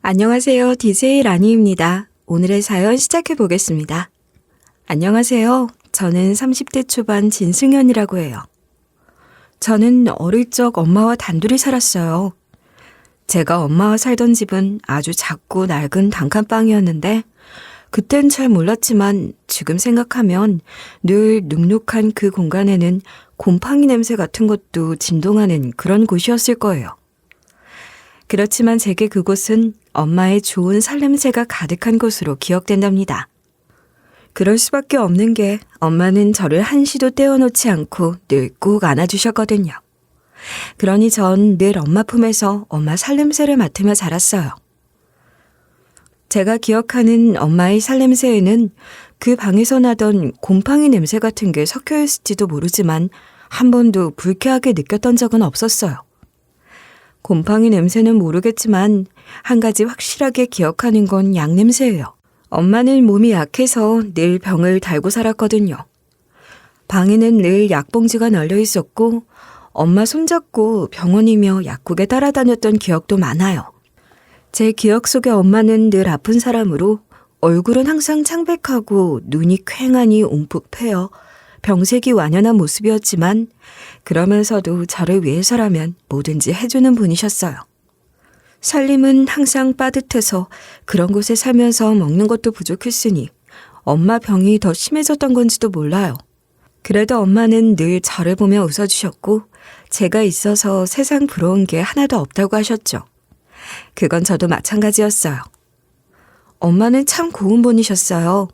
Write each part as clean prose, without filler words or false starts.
안녕하세요. DJ 라니입니다. 오늘의 사연 시작해 보겠습니다. 안녕하세요. 저는 30대 초반 진승현이라고 해요. 저는 어릴 적 엄마와 단둘이 살았어요. 제가 엄마와 살던 집은 아주 작고 낡은 단칸방이었는데 그땐 잘 몰랐지만 지금 생각하면 늘 눅눅한 그 공간에는 곰팡이 냄새 같은 것도 진동하는 그런 곳이었을 거예요. 그렇지만 제게 그곳은 엄마의 좋은 살냄새가 가득한 곳으로 기억된답니다. 그럴 수밖에 없는 게 엄마는 저를 한시도 떼어놓지 않고 늘 꼭 안아주셨거든요. 그러니 전 늘 엄마 품에서 엄마 살냄새를 맡으며 자랐어요. 제가 기억하는 엄마의 살냄새에는 그 방에서 나던 곰팡이 냄새 같은 게 섞여 있을지도 모르지만 한 번도 불쾌하게 느꼈던 적은 없었어요. 곰팡이 냄새는 모르겠지만 한 가지 확실하게 기억하는 건 약 냄새예요. 엄마는 몸이 약해서 늘 병을 달고 살았거든요. 방에는 늘 약봉지가 널려 있었고 엄마 손잡고 병원이며 약국에 따라다녔던 기억도 많아요. 제 기억 속의 엄마는 늘 아픈 사람으로 얼굴은 항상 창백하고 눈이 퀭하니 움푹 패여 병색이 완연한 모습이었지만 그러면서도 저를 위해서라면 뭐든지 해주는 분이셨어요. 살림은 항상 빠듯해서 그런 곳에 살면서 먹는 것도 부족했으니 엄마 병이 더 심해졌던 건지도 몰라요. 그래도 엄마는 늘 저를 보며 웃어주셨고 제가 있어서 세상 부러운 게 하나도 없다고 하셨죠. 그건 저도 마찬가지였어요. 엄마는 참 고운 분이셨어요.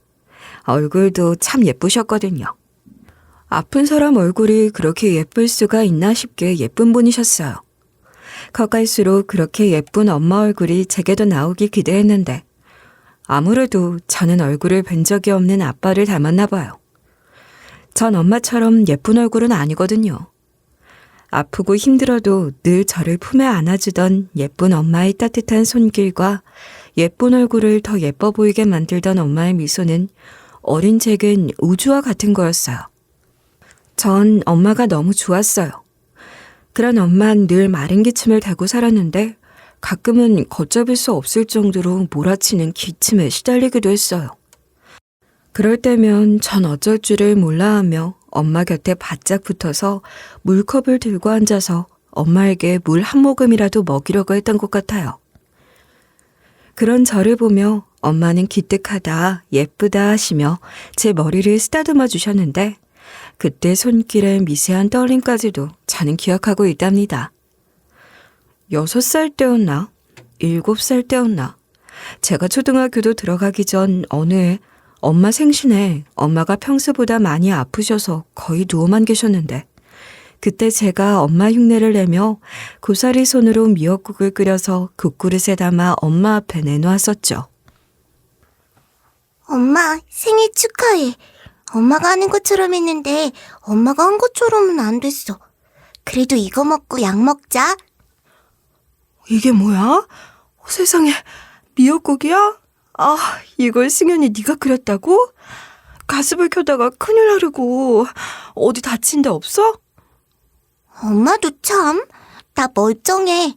얼굴도 참 예쁘셨거든요. 아픈 사람 얼굴이 그렇게 예쁠 수가 있나 싶게 예쁜 분이셨어요. 커갈수록 그렇게 예쁜 엄마 얼굴이 제게도 나오기 기대했는데 아무래도 저는 얼굴을 뵌 적이 없는 아빠를 닮았나 봐요. 전 엄마처럼 예쁜 얼굴은 아니거든요. 아프고 힘들어도 늘 저를 품에 안아주던 예쁜 엄마의 따뜻한 손길과 예쁜 얼굴을 더 예뻐 보이게 만들던 엄마의 미소는 어린 제겐 우주와 같은 거였어요. 전 엄마가 너무 좋았어요. 그런 엄마는 늘 마른 기침을 대고 살았는데 가끔은 걷잡을 수 없을 정도로 몰아치는 기침에 시달리기도 했어요. 그럴 때면 전 어쩔 줄을 몰라하며 엄마 곁에 바짝 붙어서 물컵을 들고 앉아서 엄마에게 물 한 모금이라도 먹이려고 했던 것 같아요. 그런 저를 보며 엄마는 기특하다, 예쁘다 하시며 제 머리를 쓰다듬어 주셨는데 그때 손길의 미세한 떨림까지도 저는 기억하고 있답니다. 6살 때였나? 7살 때였나? 제가 초등학교도 들어가기 전 어느 해 엄마 생신에 엄마가 평소보다 많이 아프셔서 거의 누워만 계셨는데 그때 제가 엄마 흉내를 내며 고사리 손으로 미역국을 끓여서 국그릇에 담아 엄마 앞에 내놓았었죠. 엄마, 생일 축하해. 엄마가 하는 것처럼 했는데 엄마가 한 것처럼은 안 됐어. 그래도 이거 먹고 약 먹자. 이게 뭐야? 세상에, 미역국이야? 아, 이걸 승현이 네가 끓였다고? 가습을 켜다가 큰일 나르고 어디 다친 데 없어? 엄마도 참, 나 멀쩡해.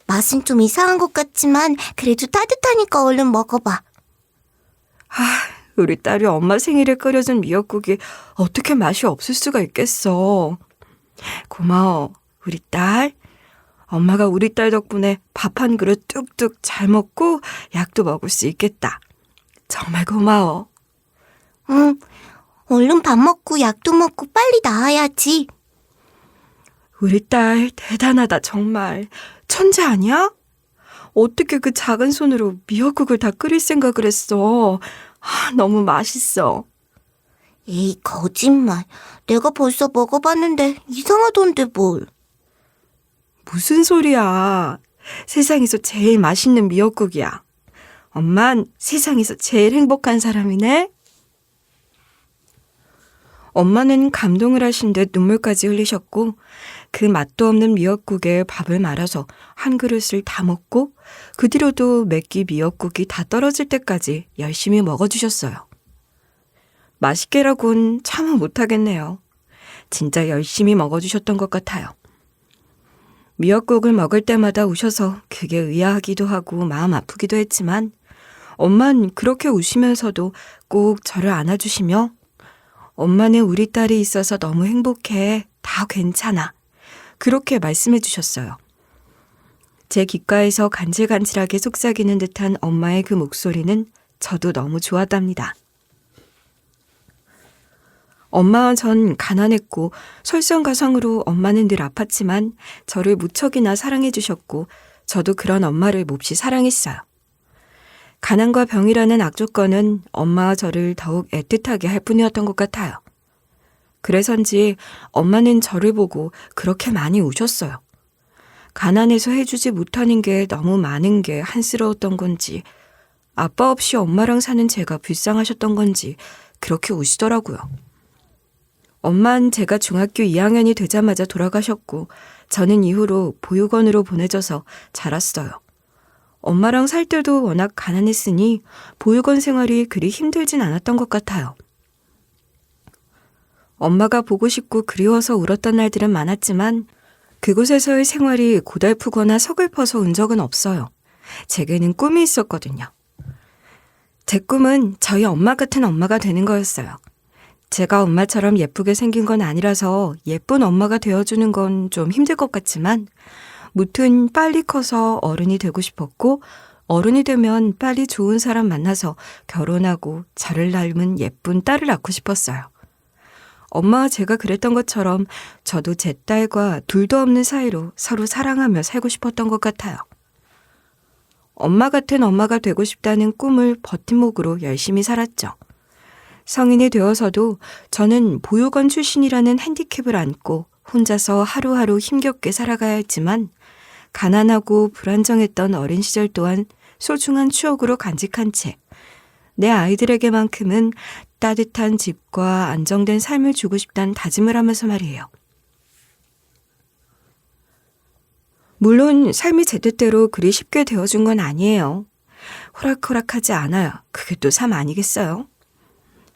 맛은 좀 이상한 것 같지만 그래도 따뜻하니까 얼른 먹어봐. 우리 딸이 엄마 생일에 끓여준 미역국이 어떻게 맛이 없을 수가 있겠어. 고마워, 우리 딸. 엄마가 우리 딸 덕분에 밥 한 그릇 뚝뚝 잘 먹고 약도 먹을 수 있겠다. 정말 고마워. 응, 얼른 밥 먹고 약도 먹고 빨리 나아야지. 우리 딸 대단하다 정말. 천재 아니야? 어떻게 그 작은 손으로 미역국을 다 끓일 생각을 했어. 너무 맛있어. 에이, 거짓말. 내가 벌써 먹어봤는데 이상하던데 뭘. 무슨 소리야. 세상에서 제일 맛있는 미역국이야. 엄만 세상에서 제일 행복한 사람이네. 엄마는 감동을 하신 듯 눈물까지 흘리셨고 그 맛도 없는 미역국에 밥을 말아서 한 그릇을 다 먹고 그 뒤로도 몇 끼 미역국이 다 떨어질 때까지 열심히 먹어주셨어요. 맛있게라곤 참은 못하겠네요. 진짜 열심히 먹어주셨던 것 같아요. 미역국을 먹을 때마다 우셔서 그게 의아하기도 하고 마음 아프기도 했지만 엄만 그렇게 우시면서도 꼭 저를 안아주시며 엄마는 우리 딸이 있어서 너무 행복해. 다 괜찮아. 그렇게 말씀해 주셨어요. 제 귓가에서 간질간질하게 속삭이는 듯한 엄마의 그 목소리는 저도 너무 좋았답니다. 엄마와 전 가난했고 설상가상으로 엄마는 늘 아팠지만 저를 무척이나 사랑해 주셨고 저도 그런 엄마를 몹시 사랑했어요. 가난과 병이라는 악조건은 엄마와 저를 더욱 애틋하게 할 뿐이었던 것 같아요. 그래서인지 엄마는 저를 보고 그렇게 많이 우셨어요. 가난해서 해주지 못하는 게 너무 많은 게 한스러웠던 건지 아빠 없이 엄마랑 사는 제가 불쌍하셨던 건지 그렇게 우시더라고요. 엄마는 제가 중학교 2학년이 되자마자 돌아가셨고 저는 이후로 보육원으로 보내져서 자랐어요. 엄마랑 살 때도 워낙 가난했으니 보육원 생활이 그리 힘들진 않았던 것 같아요. 엄마가 보고 싶고 그리워서 울었던 날들은 많았지만 그곳에서의 생활이 고달프거나 서글퍼서 운 적은 없어요. 제게는 꿈이 있었거든요. 제 꿈은 저희 엄마 같은 엄마가 되는 거였어요. 제가 엄마처럼 예쁘게 생긴 건 아니라서 예쁜 엄마가 되어주는 건 좀 힘들 것 같지만 무튼 빨리 커서 어른이 되고 싶었고 어른이 되면 빨리 좋은 사람 만나서 결혼하고 저를 닮은 예쁜 딸을 낳고 싶었어요. 엄마와 제가 그랬던 것처럼 저도 제 딸과 둘도 없는 사이로 서로 사랑하며 살고 싶었던 것 같아요. 엄마 같은 엄마가 되고 싶다는 꿈을 버팀목으로 열심히 살았죠. 성인이 되어서도 저는 보육원 출신이라는 핸디캡을 안고 혼자서 하루하루 힘겹게 살아가야 했지만 가난하고 불안정했던 어린 시절 또한 소중한 추억으로 간직한 채 내 아이들에게만큼은 따뜻한 집과 안정된 삶을 주고 싶다는 다짐을 하면서 말이에요. 물론 삶이 제 뜻대로 그리 쉽게 되어준 건 아니에요. 호락호락하지 않아요. 그게 또 삶 아니겠어요?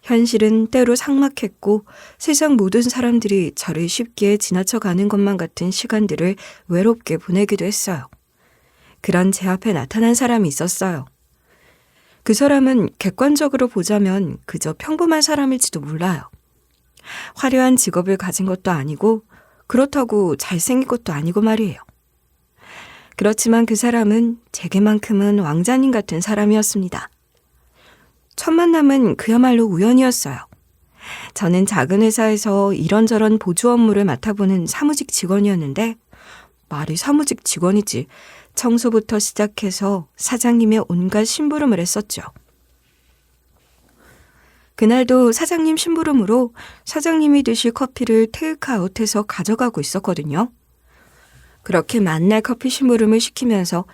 현실은 때로 삭막했고 세상 모든 사람들이 저를 쉽게 지나쳐가는 것만 같은 시간들을 외롭게 보내기도 했어요. 그런 제 앞에 나타난 사람이 있었어요. 그 사람은 객관적으로 보자면 그저 평범한 사람일지도 몰라요. 화려한 직업을 가진 것도 아니고 그렇다고 잘생긴 것도 아니고 말이에요. 그렇지만 그 사람은 제게만큼은 왕자님 같은 사람이었습니다. 첫 만남은 그야말로 우연이었어요. 저는 작은 회사에서 이런저런 보조 업무를 맡아보는 사무직 직원이었는데 말이 사무직 직원이지 청소부터 시작해서 사장님의 온갖 심부름을 했었죠. 그날도 사장님 심부름으로 사장님이 드실 커피를 테이크아웃해서 가져가고 있었거든요. 그렇게 만날 커피 심부름을 시키면서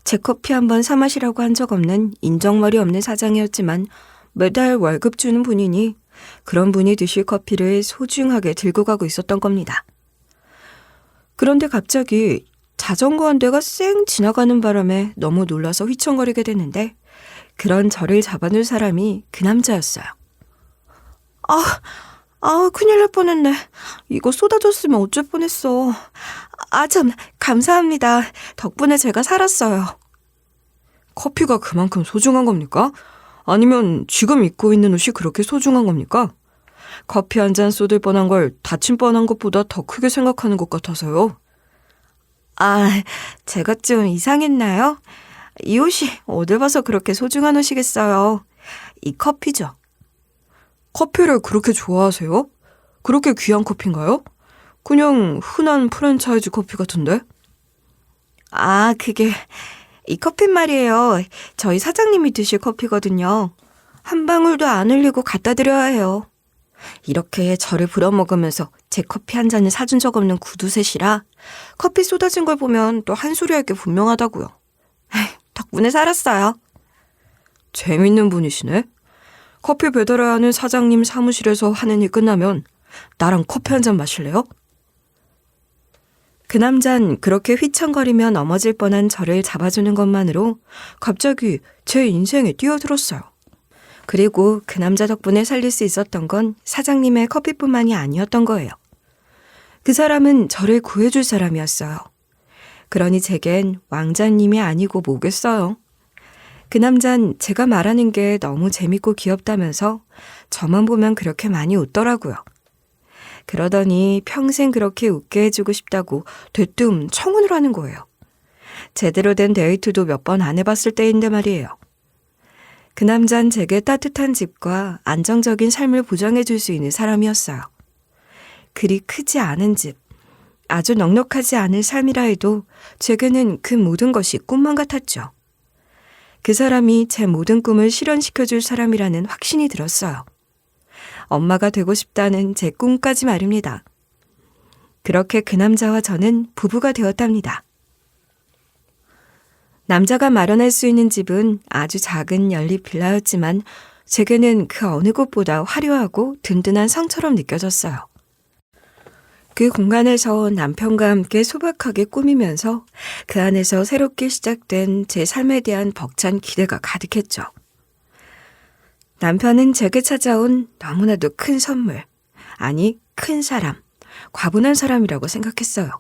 제 커피 한번 사 마시라고 한 적 없는 인정머리 없는 사장이었지만 매달 월급 주는 분이니 그런 분이 드실 커피를 소중하게 들고 가고 있었던 겁니다. 그런데 갑자기 자전거 한 대가 쌩 지나가는 바람에 너무 놀라서 휘청거리게 됐는데 그런 저를 잡아놓은 사람이 그 남자였어요. 큰일 날 뻔했네. 이거 쏟아졌으면 어쩔 뻔했어. 참, 감사합니다. 덕분에 제가 살았어요. 커피가 그만큼 소중한 겁니까? 아니면 지금 입고 있는 옷이 그렇게 소중한 겁니까? 커피 한 잔 쏟을 뻔한 걸 다친 뻔한 것보다 더 크게 생각하는 것 같아서요. 제가 좀 이상했나요? 이 옷이 어딜 봐서 그렇게 소중한 옷이겠어요. 이 커피죠. 커피를 그렇게 좋아하세요? 그렇게 귀한 커피인가요? 그냥 흔한 프랜차이즈 커피 같은데? 그게 이 커피 말이에요. 저희 사장님이 드실 커피거든요. 한 방울도 안 흘리고 갖다 드려야 해요. 이렇게 저를 부려먹으면서 제 커피 한 잔을 사준 적 없는 구두셋이라 커피 쏟아진 걸 보면 또 한 소리 할 게 분명하다고요. 덕분에 살았어요. 재밌는 분이시네. 커피 배달해야 하는 사장님 사무실에서 하는 일 끝나면 나랑 커피 한 잔 마실래요? 그 남잔 그렇게 휘청거리며 넘어질 뻔한 저를 잡아주는 것만으로 갑자기 제 인생에 뛰어들었어요. 그리고 그 남자 덕분에 살릴 수 있었던 건 사장님의 커피뿐만이 아니었던 거예요. 그 사람은 저를 구해줄 사람이었어요. 그러니 제겐 왕자님이 아니고 뭐겠어요. 그 남잔 제가 말하는 게 너무 재밌고 귀엽다면서 저만 보면 그렇게 많이 웃더라고요. 그러더니 평생 그렇게 웃게 해주고 싶다고 되뜸 청혼을 하는 거예요. 제대로 된 데이트도 몇 번 안 해봤을 때인데 말이에요. 그 남잔 제게 따뜻한 집과 안정적인 삶을 보장해 줄 수 있는 사람이었어요. 그리 크지 않은 집, 아주 넉넉하지 않은 삶이라 해도 제게는 그 모든 것이 꿈만 같았죠. 그 사람이 제 모든 꿈을 실현시켜줄 사람이라는 확신이 들었어요. 엄마가 되고 싶다는 제 꿈까지 말입니다. 그렇게 그 남자와 저는 부부가 되었답니다. 남자가 마련할 수 있는 집은 아주 작은 연립 빌라였지만 제게는 그 어느 곳보다 화려하고 든든한 성처럼 느껴졌어요. 그 공간에서 남편과 함께 소박하게 꾸미면서 그 안에서 새롭게 시작된 제 삶에 대한 벅찬 기대가 가득했죠. 남편은 제게 찾아온 너무나도 큰 선물, 아니 큰 사람, 과분한 사람이라고 생각했어요.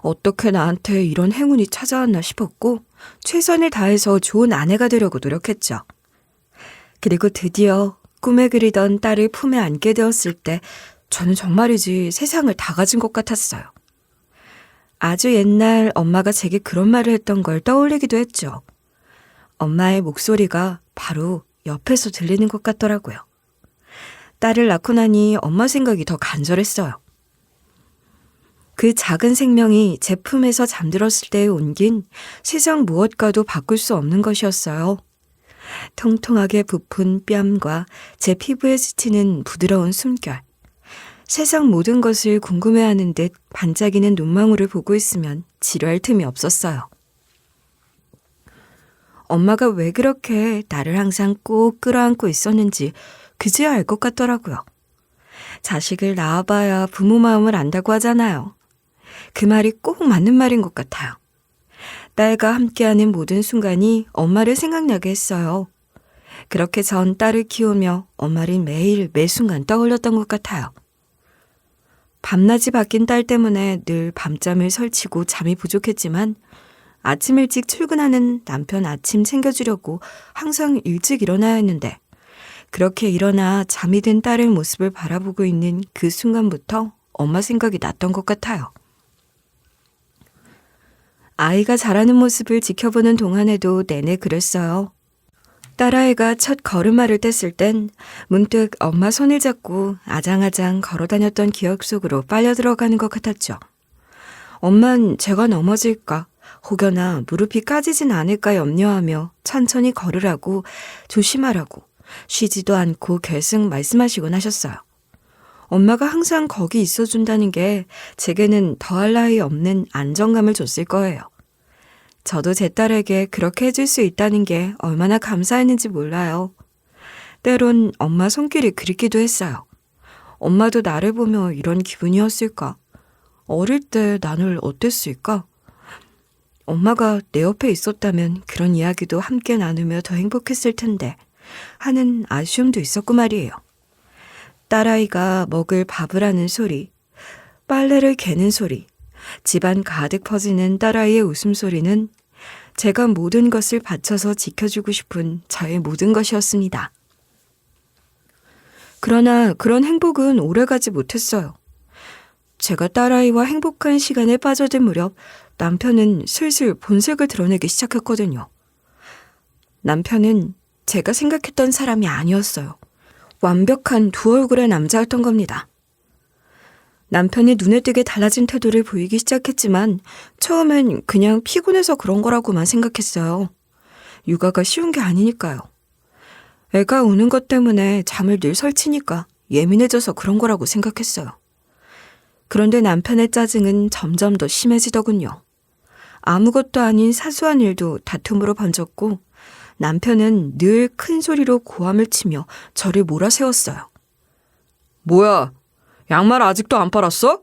어떻게 나한테 이런 행운이 찾아왔나 싶었고 최선을 다해서 좋은 아내가 되려고 노력했죠. 그리고 드디어 꿈에 그리던 딸을 품에 안게 되었을 때 저는 정말이지 세상을 다 가진 것 같았어요. 아주 옛날 엄마가 제게 그런 말을 했던 걸 떠올리기도 했죠. 엄마의 목소리가 바로 옆에서 들리는 것 같더라고요. 딸을 낳고 나니 엄마 생각이 더 간절했어요. 그 작은 생명이 제 품에서 잠들었을 때의 온긴 세상 무엇과도 바꿀 수 없는 것이었어요. 통통하게 부푼 뺨과 제 피부에 스치는 부드러운 숨결. 세상 모든 것을 궁금해하는 듯 반짝이는 눈망울을 보고 있으면 지루할 틈이 없었어요. 엄마가 왜 그렇게 나를 항상 꼭 끌어안고 있었는지 그제야 알 것 같더라고요. 자식을 낳아봐야 부모 마음을 안다고 하잖아요. 그 말이 꼭 맞는 말인 것 같아요. 딸과 함께하는 모든 순간이 엄마를 생각나게 했어요. 그렇게 전 딸을 키우며 엄마를 매일 매순간 떠올렸던 것 같아요. 밤낮이 바뀐 딸 때문에 늘 밤잠을 설치고 잠이 부족했지만 아침 일찍 출근하는 남편 아침 챙겨주려고 항상 일찍 일어나야 했는데 그렇게 일어나 잠이 든 딸의 모습을 바라보고 있는 그 순간부터 엄마 생각이 났던 것 같아요. 아이가 자라는 모습을 지켜보는 동안에도 내내 그랬어요. 딸아이가 첫 걸음마를 뗐을 땐 문득 엄마 손을 잡고 아장아장 걸어다녔던 기억 속으로 빨려 들어가는 것 같았죠. 엄만 제가 넘어질까 혹여나 무릎이 까지진 않을까 염려하며 천천히 걸으라고 조심하라고 쉬지도 않고 계속 말씀하시곤 하셨어요. 엄마가 항상 거기 있어준다는 게 제게는 더할 나위 없는 안정감을 줬을 거예요. 저도 제 딸에게 그렇게 해줄 수 있다는 게 얼마나 감사했는지 몰라요. 때론 엄마 손길이 그립기도 했어요. 엄마도 나를 보며 이런 기분이었을까? 어릴 때 나는 어땠을까? 엄마가 내 옆에 있었다면 그런 이야기도 함께 나누며 더 행복했을 텐데 하는 아쉬움도 있었고 말이에요. 딸아이가 먹을 밥을 하는 소리, 빨래를 개는 소리, 집안 가득 퍼지는 딸아이의 웃음소리는 제가 모든 것을 바쳐서 지켜주고 싶은 저의 모든 것이었습니다. 그러나 그런 행복은 오래가지 못했어요. 제가 딸아이와 행복한 시간에 빠져들 무렵 남편은 슬슬 본색을 드러내기 시작했거든요. 남편은 제가 생각했던 사람이 아니었어요. 완벽한 두 얼굴의 남자였던 겁니다. 남편이 눈에 띄게 달라진 태도를 보이기 시작했지만 처음엔 그냥 피곤해서 그런 거라고만 생각했어요. 육아가 쉬운 게 아니니까요. 애가 우는 것 때문에 잠을 늘 설치니까 예민해져서 그런 거라고 생각했어요. 그런데 남편의 짜증은 점점 더 심해지더군요. 아무것도 아닌 사소한 일도 다툼으로 번졌고 남편은 늘 큰 소리로 고함을 치며 저를 몰아세웠어요. 뭐야? 양말 아직도 안 빨았어?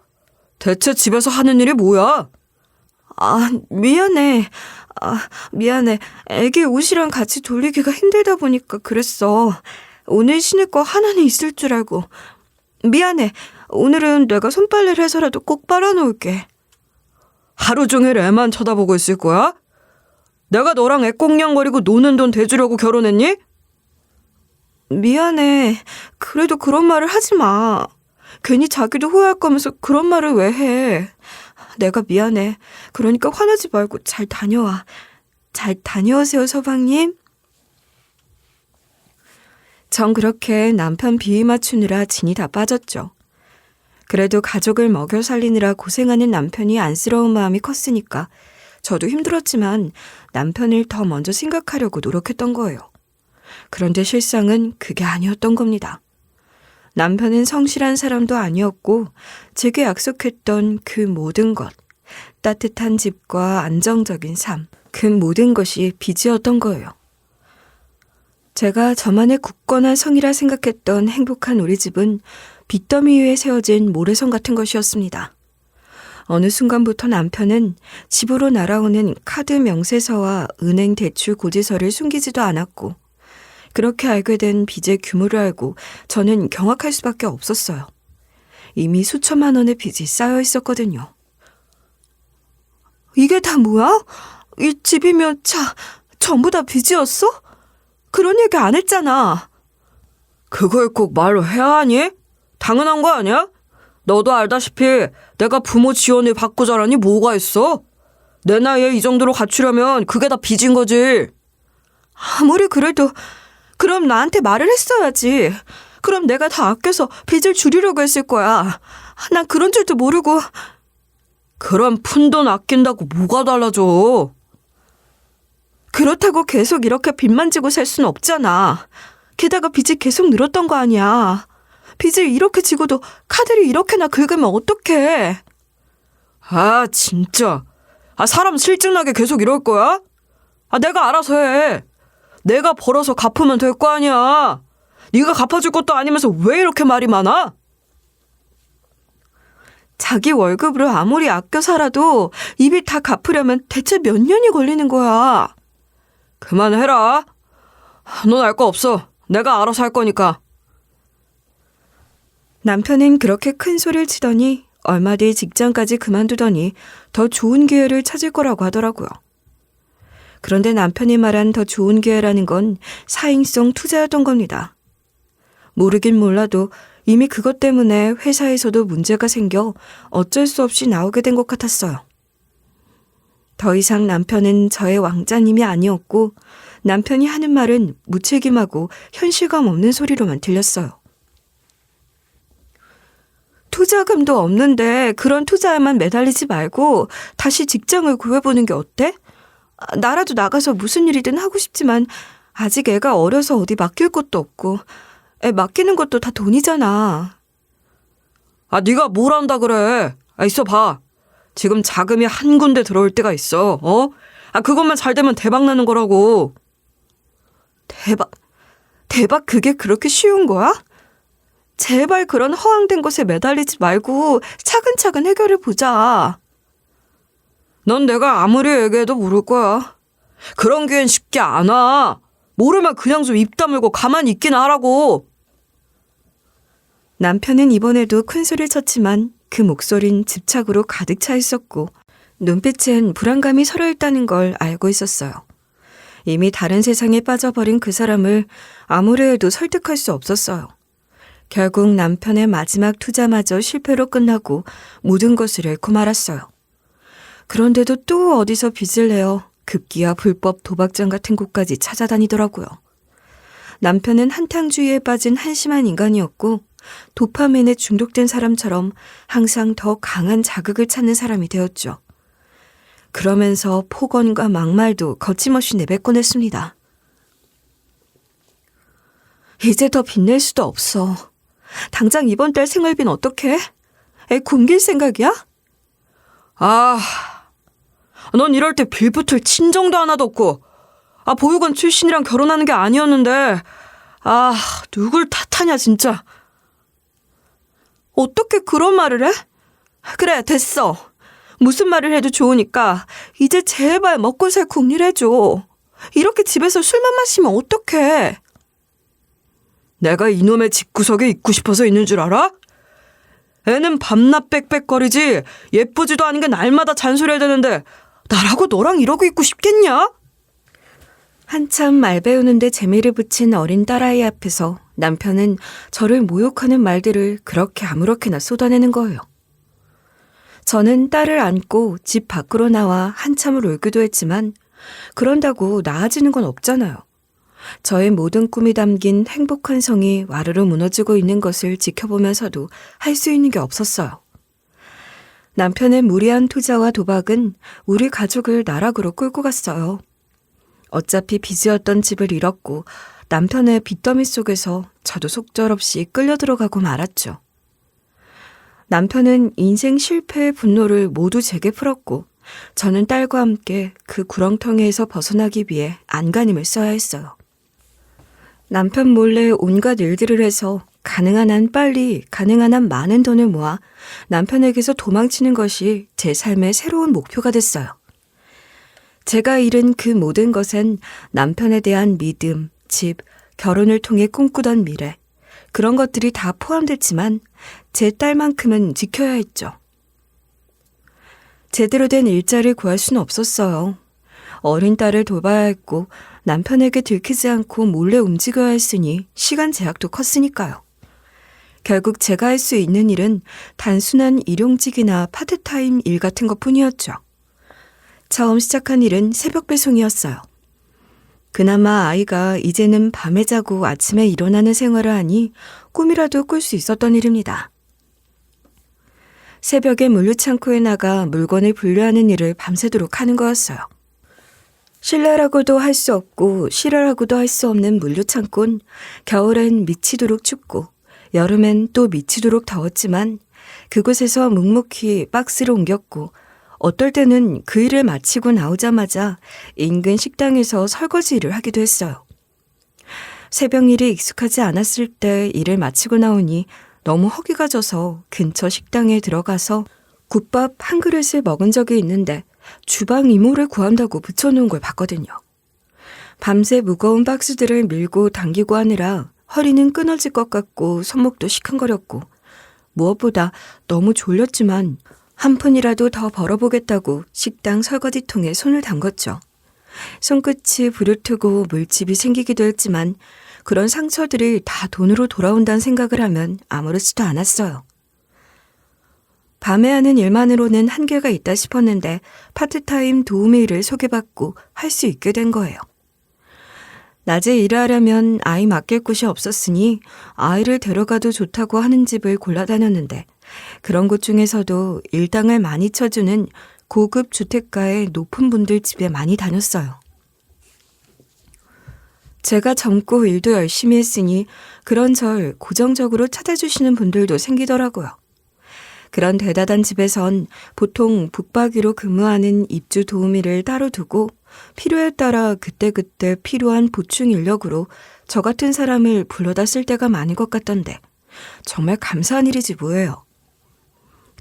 대체 집에서 하는 일이 뭐야? 미안해. 미안해. 애기 옷이랑 같이 돌리기가 힘들다 보니까 그랬어. 오늘 신을 거 하나는 있을 줄 알고. 미안해. 오늘은 내가 손빨래를 해서라도 꼭 빨아놓을게. 하루 종일 애만 쳐다보고 있을 거야? 내가 너랑 애 꽁냥거리고 노는 돈 대주려고 결혼했니? 미안해. 그래도 그런 말을 하지 마. 괜히 자기도 후회할 거면서 그런 말을 왜 해. 내가 미안해. 그러니까 화내지 말고 잘 다녀와. 잘 다녀오세요, 서방님. 전 그렇게 남편 비위 맞추느라 진이 다 빠졌죠. 그래도 가족을 먹여 살리느라 고생하는 남편이 안쓰러운 마음이 컸으니까 저도 힘들었지만 남편을 더 먼저 생각하려고 노력했던 거예요. 그런데 실상은 그게 아니었던 겁니다. 남편은 성실한 사람도 아니었고 제게 약속했던 그 모든 것, 따뜻한 집과 안정적인 삶, 그 모든 것이 빚이었던 거예요. 제가 저만의 굳건한 성이라 생각했던 행복한 우리 집은 빚더미 위에 세워진 모래성 같은 것이었습니다. 어느 순간부터 남편은 집으로 날아오는 카드 명세서와 은행 대출 고지서를 숨기지도 않았고 그렇게 알게 된 빚의 규모를 알고 저는 경악할 수밖에 없었어요. 이미 수천만 원의 빚이 쌓여 있었거든요. 이게 다 뭐야? 이 집이며 차 전부 다 빚이었어? 그런 얘기 안 했잖아. 그걸 꼭 말로 해야 하니? 당연한 거 아니야? 너도 알다시피 내가 부모 지원을 받고 자라니 뭐가 있어? 내 나이에 이 정도로 갖추려면 그게 다 빚인 거지. 아무리 그래도 그럼 나한테 말을 했어야지. 그럼 내가 다 아껴서 빚을 줄이려고 했을 거야. 난 그런 줄도 모르고. 그럼 푼돈 아낀다고 뭐가 달라져? 그렇다고 계속 이렇게 빚만 지고 살 순 없잖아. 게다가 빚이 계속 늘었던 거 아니야. 빚을 이렇게 지고도 카드를 이렇게나 긁으면 어떡해. 아 진짜. 사람 실증나게 계속 이럴 거야? 내가 알아서 해. 내가 벌어서 갚으면 될 거 아니야. 네가 갚아줄 것도 아니면서 왜 이렇게 말이 많아? 자기 월급으로 아무리 아껴 살아도 이 빚 다 갚으려면 대체 몇 년이 걸리는 거야. 그만해라. 넌 알 거 없어. 내가 알아서 할 거니까. 남편은 그렇게 큰 소리를 치더니 얼마 뒤 직장까지 그만두더니 더 좋은 기회를 찾을 거라고 하더라고요. 그런데 남편이 말한 더 좋은 기회라는 건 사행성 투자였던 겁니다. 모르긴 몰라도 이미 그것 때문에 회사에서도 문제가 생겨 어쩔 수 없이 나오게 된 것 같았어요. 더 이상 남편은 저의 왕자님이 아니었고 남편이 하는 말은 무책임하고 현실감 없는 소리로만 들렸어요. 투자금도 없는데 그런 투자에만 매달리지 말고 다시 직장을 구해보는 게 어때? 나라도 나가서 무슨 일이든 하고 싶지만 아직 애가 어려서 어디 맡길 것도 없고 애 맡기는 것도 다 돈이잖아. 네가 뭘 안다 그래. 있어 봐. 지금 자금이 한 군데 들어올 때가 있어. 그것만 잘 되면 대박 나는 거라고. 대박 그게 그렇게 쉬운 거야? 제발 그런 허황된 것에 매달리지 말고 차근차근 해결해 보자. 넌 내가 아무리 얘기해도 모를 거야. 그런 기회는 쉽게 안 와. 모르면 그냥 좀 입 다물고 가만히 있긴 하라고. 남편은 이번에도 큰 소리를 쳤지만 그 목소린 집착으로 가득 차 있었고 눈빛엔 불안감이 서려있다는 걸 알고 있었어요. 이미 다른 세상에 빠져버린 그 사람을 아무리 해도 설득할 수 없었어요. 결국 남편의 마지막 투자마저 실패로 끝나고 모든 것을 잃고 말았어요. 그런데도 또 어디서 빚을 내어 급기야 불법 도박장 같은 곳까지 찾아다니더라고요. 남편은 한탕주의에 빠진 한심한 인간이었고 도파민에 중독된 사람처럼 항상 더 강한 자극을 찾는 사람이 되었죠. 그러면서 폭언과 막말도 거침없이 내뱉곤 했습니다. 이제 더 빚낼 수도 없어. 당장 이번 달 생활비는 어떡해? 애 굶길 생각이야? 넌 이럴 때 빌붙을 친정도 하나도 없고 보육원 출신이랑 결혼하는 게 아니었는데 누굴 탓하냐 진짜. 어떻게 그런 말을 해? 그래 됐어. 무슨 말을 해도 좋으니까 이제 제발 먹고 살 궁리를 해줘. 이렇게 집에서 술만 마시면 어떡해. 내가 이놈의 집구석에 있고 싶어서 있는 줄 알아? 애는 밤낮 빽빽거리지 예쁘지도 않은 게 날마다 잔소리해야 되는데 나라고 너랑 이러고 있고 싶겠냐? 한참 말 배우는데 재미를 붙인 어린 딸아이 앞에서 남편은 저를 모욕하는 말들을 그렇게 아무렇게나 쏟아내는 거예요. 저는 딸을 안고 집 밖으로 나와 한참을 울기도 했지만 그런다고 나아지는 건 없잖아요. 저의 모든 꿈이 담긴 행복한 성이 와르르 무너지고 있는 것을 지켜보면서도 할 수 있는 게 없었어요. 남편의 무리한 투자와 도박은 우리 가족을 나락으로 끌고 갔어요. 어차피 빚이었던 집을 잃었고 남편의 빚더미 속에서 저도 속절없이 끌려 들어가고 말았죠. 남편은 인생 실패의 분노를 모두 제게 풀었고 저는 딸과 함께 그 구렁텅이에서 벗어나기 위해 안간힘을 써야 했어요. 남편 몰래 온갖 일들을 해서 가능한 한 빨리 가능한 한 많은 돈을 모아 남편에게서 도망치는 것이 제 삶의 새로운 목표가 됐어요. 제가 잃은 그 모든 것엔 남편에 대한 믿음, 집, 결혼을 통해 꿈꾸던 미래, 그런 것들이 다 포함됐지만 제 딸만큼은 지켜야 했죠. 제대로 된 일자리를 구할 수는 없었어요. 어린 딸을 돌봐야 했고 남편에게 들키지 않고 몰래 움직여야 했으니 시간 제약도 컸으니까요. 결국 제가 할 수 있는 일은 단순한 일용직이나 파트타임 일 같은 것뿐이었죠. 처음 시작한 일은 새벽 배송이었어요. 그나마 아이가 이제는 밤에 자고 아침에 일어나는 생활을 하니 꿈이라도 꿀 수 있었던 일입니다. 새벽에 물류창고에 나가 물건을 분류하는 일을 밤새도록 하는 거였어요. 실내라고도 할 수 없고 실외라고도 할 수 없는 물류창고는 겨울엔 미치도록 춥고 여름엔 또 미치도록 더웠지만 그곳에서 묵묵히 박스를 옮겼고 어떨 때는 그 일을 마치고 나오자마자 인근 식당에서 설거지 일을 하기도 했어요. 새벽 일이 익숙하지 않았을 때 일을 마치고 나오니 너무 허기가 져서 근처 식당에 들어가서 국밥 한 그릇을 먹은 적이 있는데 주방 이모를 구한다고 붙여놓은 걸 봤거든요. 밤새 무거운 박스들을 밀고 당기고 하느라 허리는 끊어질 것 같고 손목도 시큰거렸고 무엇보다 너무 졸렸지만 한 푼이라도 더 벌어보겠다고 식당 설거지통에 손을 담궜죠. 손끝이 부르트고 물집이 생기기도 했지만 그런 상처들이 다 돈으로 돌아온다는 생각을 하면 아무렇지도 않았어요. 밤에 하는 일만으로는 한계가 있다 싶었는데 파트타임 도우미 일을 소개받고 할 수 있게 된 거예요. 낮에 일을 하려면 아이 맡길 곳이 없었으니 아이를 데려가도 좋다고 하는 집을 골라다녔는데 그런 곳 중에서도 일당을 많이 쳐주는 고급 주택가의 높은 분들 집에 많이 다녔어요. 제가 젊고 일도 열심히 했으니 그런 절 고정적으로 찾아주시는 분들도 생기더라고요. 그런 대다단 집에선 보통 북박이로 근무하는 입주 도우미를 따로 두고 필요에 따라 그때그때 필요한 보충 인력으로 저 같은 사람을 불러다 쓸 때가 많은 것 같던데 정말 감사한 일이지 뭐예요.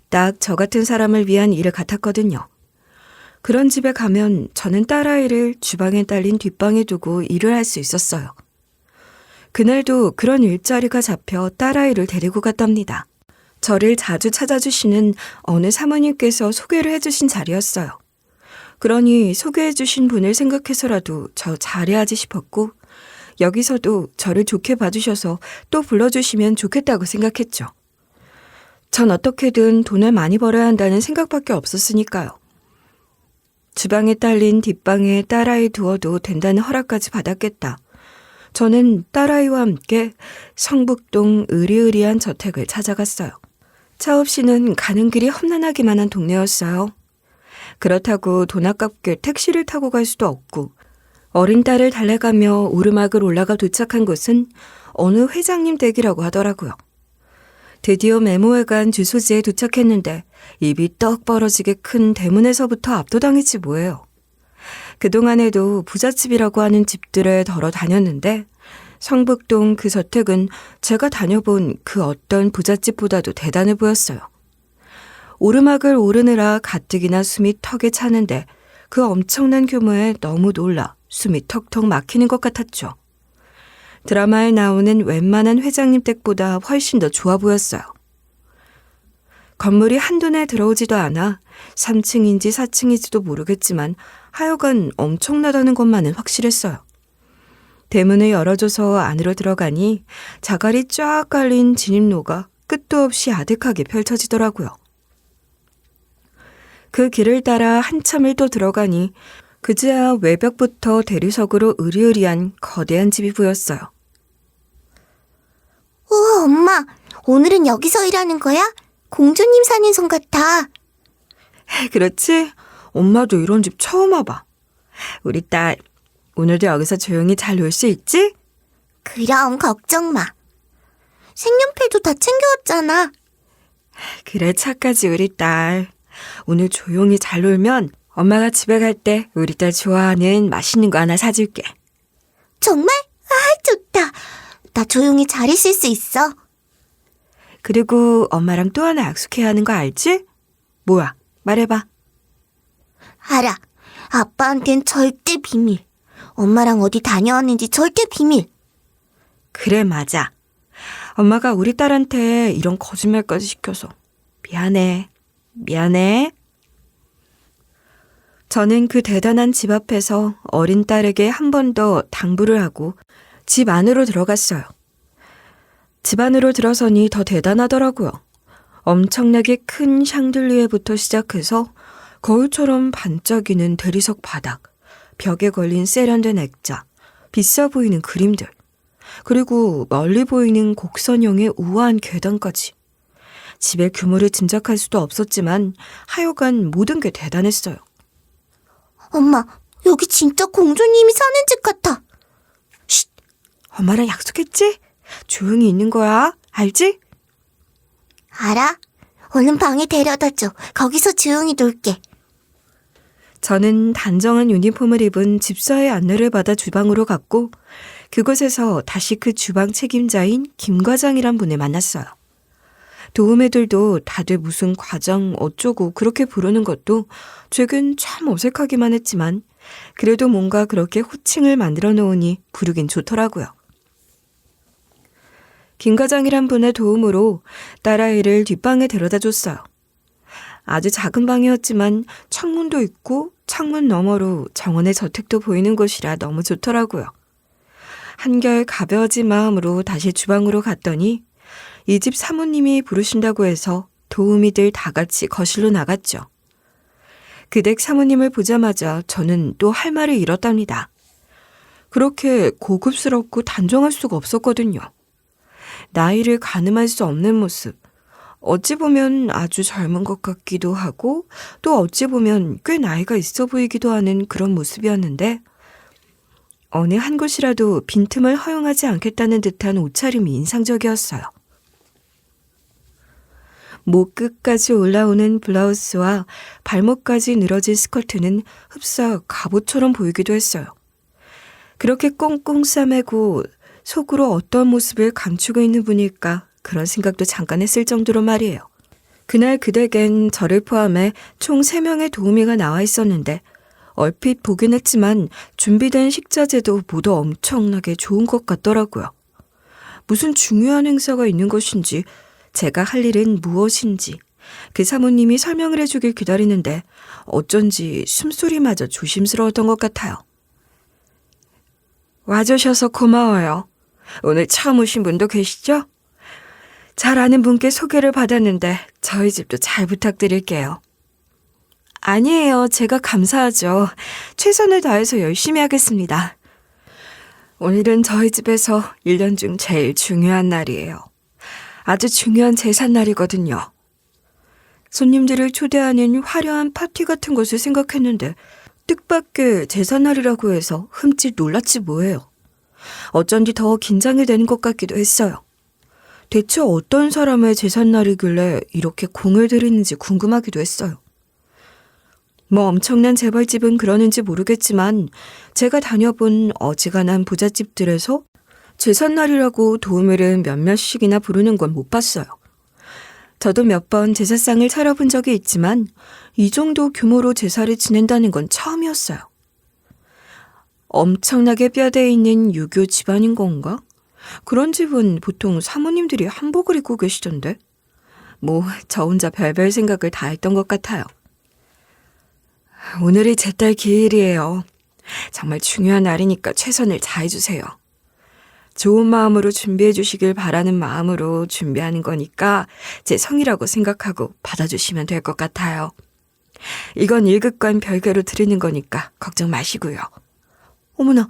딱 저 같은 사람을 위한 일 같았거든요. 그런 집에 가면 저는 딸아이를 주방에 딸린 뒷방에 두고 일을 할 수 있었어요. 그날도 그런 일자리가 잡혀 딸아이를 데리고 갔답니다. 저를 자주 찾아주시는 어느 사모님께서 소개를 해주신 자리였어요. 그러니 소개해주신 분을 생각해서라도 저 잘해야지 싶었고 여기서도 저를 좋게 봐주셔서 또 불러주시면 좋겠다고 생각했죠. 전 어떻게든 돈을 많이 벌어야 한다는 생각밖에 없었으니까요. 주방에 딸린 뒷방에 딸아이 두어도 된다는 허락까지 받았겠다. 저는 딸아이와 함께 성북동 으리으리한 저택을 찾아갔어요. 차 없이는 가는 길이 험난하기만 한 동네였어요. 그렇다고 돈 아깝게 택시를 타고 갈 수도 없고 어린 딸을 달래가며 오르막을 올라가 도착한 곳은 어느 회장님 댁이라고 하더라고요. 드디어 메모해 간 주소지에 도착했는데 입이 떡 벌어지게 큰 대문에서부터 압도당했지 뭐예요. 그동안에도 부잣집이라고 하는 집들에 덜어 다녔는데 성북동 그 저택은 제가 다녀본 그 어떤 부잣집보다도 대단해 보였어요. 오르막을 오르느라 가뜩이나 숨이 턱에 차는데 그 엄청난 규모에 너무 놀라 숨이 턱턱 막히는 것 같았죠. 드라마에 나오는 웬만한 회장님 댁보다 훨씬 더 좋아 보였어요. 건물이 한눈에 들어오지도 않아 3층인지 4층인지도 모르겠지만 하여간 엄청나다는 것만은 확실했어요. 대문을 열어줘서 안으로 들어가니 자갈이 쫙 깔린 진입로가 끝도 없이 아득하게 펼쳐지더라고요. 그 길을 따라 한참을 또 들어가니 그제야 외벽부터 대리석으로 으리으리한 거대한 집이 보였어요. 우와, 엄마. 오늘은 여기서 일하는 거야? 공주님 사는 손 같아. 그렇지? 엄마도 이런 집 처음 와봐. 우리 딸, 오늘도 여기서 조용히 잘 놀 수 있지? 그럼 걱정 마. 색연필도 다 챙겨왔잖아. 그래, 착하지, 우리 딸. 오늘 조용히 잘 놀면 엄마가 집에 갈 때 우리 딸 좋아하는 맛있는 거 하나 사줄게. 정말? 아, 좋다. 나 조용히 잘 있을 수 있어. 그리고 엄마랑 또 하나 약속해야 하는 거 알지? 뭐야? 말해봐. 알아. 아빠한텐 절대 비밀. 엄마랑 어디 다녀왔는지 절대 비밀. 그래, 맞아. 엄마가 우리 딸한테 이런 거짓말까지 시켜서 미안해. 미안해. 저는 그 대단한 집 앞에서 어린 딸에게 한 번 더 당부를 하고 집 안으로 들어갔어요. 집 안으로 들어서니 더 대단하더라고요. 엄청나게 큰 샹들리에부터 시작해서 거울처럼 반짝이는 대리석 바닥, 벽에 걸린 세련된 액자, 비싸 보이는 그림들, 그리고 멀리 보이는 곡선형의 우아한 계단까지. 집의 규모를 짐작할 수도 없었지만 하여간 모든 게 대단했어요. 엄마, 여기 진짜 공주님이 사는 집 같아. 쉿! 엄마랑 약속했지? 조용히 있는 거야. 알지? 알아? 얼른 방에 데려다줘. 거기서 조용히 놀게. 저는 단정한 유니폼을 입은 집사의 안내를 받아 주방으로 갔고 그곳에서 다시 그 주방 책임자인 김 과장이란 분을 만났어요. 도우미들도 다들 무슨 과장 어쩌고 그렇게 부르는 것도 최근 참 어색하기만 했지만 그래도 뭔가 그렇게 호칭을 만들어 놓으니 부르긴 좋더라고요. 김 과장이란 분의 도움으로 딸아이를 뒷방에 데려다 줬어요. 아주 작은 방이었지만 창문도 있고 창문 너머로 정원의 저택도 보이는 곳이라 너무 좋더라고요. 한결 가벼워진 마음으로 다시 주방으로 갔더니 이 집 사모님이 부르신다고 해서 도우미들 다 같이 거실로 나갔죠. 그 댁 사모님을 보자마자 저는 또 할 말을 잃었답니다. 그렇게 고급스럽고 단정할 수가 없었거든요. 나이를 가늠할 수 없는 모습. 어찌 보면 아주 젊은 것 같기도 하고 또 어찌 보면 꽤 나이가 있어 보이기도 하는 그런 모습이었는데 어느 한 곳이라도 빈틈을 허용하지 않겠다는 듯한 옷차림이 인상적이었어요. 목 끝까지 올라오는 블라우스와 발목까지 늘어진 스커트는 흡사 갑옷처럼 보이기도 했어요. 그렇게 꽁꽁 싸매고 속으로 어떤 모습을 감추고 있는 분일까 그런 생각도 잠깐 했을 정도로 말이에요. 그날 그 댁엔 저를 포함해 총 3명의 도우미가 나와 있었는데 얼핏 보긴 했지만 준비된 식자재도 모두 엄청나게 좋은 것 같더라고요. 무슨 중요한 행사가 있는 것인지 제가 할 일은 무엇인지 그 사모님이 설명을 해주길 기다리는데 어쩐지 숨소리마저 조심스러웠던 것 같아요. 와주셔서 고마워요. 오늘 처음 오신 분도 계시죠? 잘 아는 분께 소개를 받았는데 저희 집도 잘 부탁드릴게요. 아니에요. 제가 감사하죠. 최선을 다해서 열심히 하겠습니다. 오늘은 저희 집에서 1년 중 제일 중요한 날이에요. 아주 중요한 제삿날이거든요. 손님들을 초대하는 화려한 파티 같은 것을 생각했는데 뜻밖의 제삿날이라고 해서 흠칫 놀랐지 뭐예요. 어쩐지 더 긴장이 되는 것 같기도 했어요. 대체 어떤 사람의 제삿날이길래 이렇게 공을 들이는지 궁금하기도 했어요. 뭐 엄청난 재벌집은 그러는지 모르겠지만 제가 다녀본 어지간한 부잣집들에서 제삿날이라고 도우미를 몇몇씩이나 부르는 건 못 봤어요. 저도 몇 번 제사상을 차려본 적이 있지만 이 정도 규모로 제사를 지낸다는 건 처음이었어요. 엄청나게 뼈대에 있는 유교 집안인 건가? 그런 집은 보통 사모님들이 한복을 입고 계시던데. 저 혼자 별별 생각을 다 했던 것 같아요. 오늘이 제 딸 기일이에요. 정말 중요한 날이니까 최선을 다해주세요. 좋은 마음으로 준비해 주시길 바라는 마음으로 준비하는 거니까 제 성이라고 생각하고 받아주시면 될 것 같아요. 이건 1급과는 별개로 드리는 거니까 걱정 마시고요. 어머나,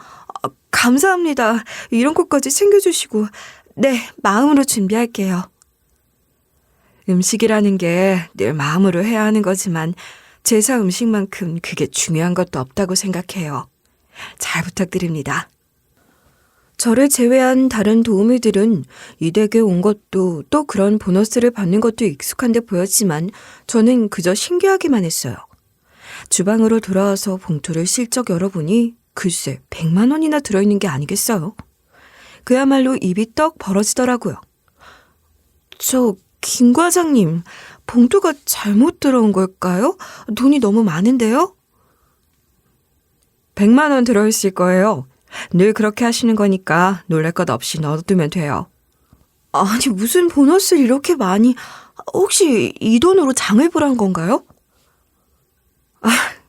감사합니다. 이런 것까지 챙겨주시고. 네, 마음으로 준비할게요. 음식이라는 게 늘 마음으로 해야 하는 거지만 제사 음식만큼 그게 중요한 것도 없다고 생각해요. 잘 부탁드립니다. 저를 제외한 다른 도우미들은 이 댁에 온 것도 또 그런 보너스를 받는 것도 익숙한 데 보였지만 저는 그저 신기하기만 했어요. 주방으로 돌아와서 봉투를 실적 열어보니 글쎄 100만 원이나 들어있는 게 아니겠어요. 그야말로 입이 떡 벌어지더라고요. 김 과장님, 봉투가 잘못 들어온 걸까요? 돈이 너무 많은데요? 100만 원 들어있을 거예요. 늘 그렇게 하시는 거니까 놀랄 것 없이 넣어두면 돼요. 아니, 무슨 보너스를 이렇게 많이... 혹시 이 돈으로 장을 보란 건가요?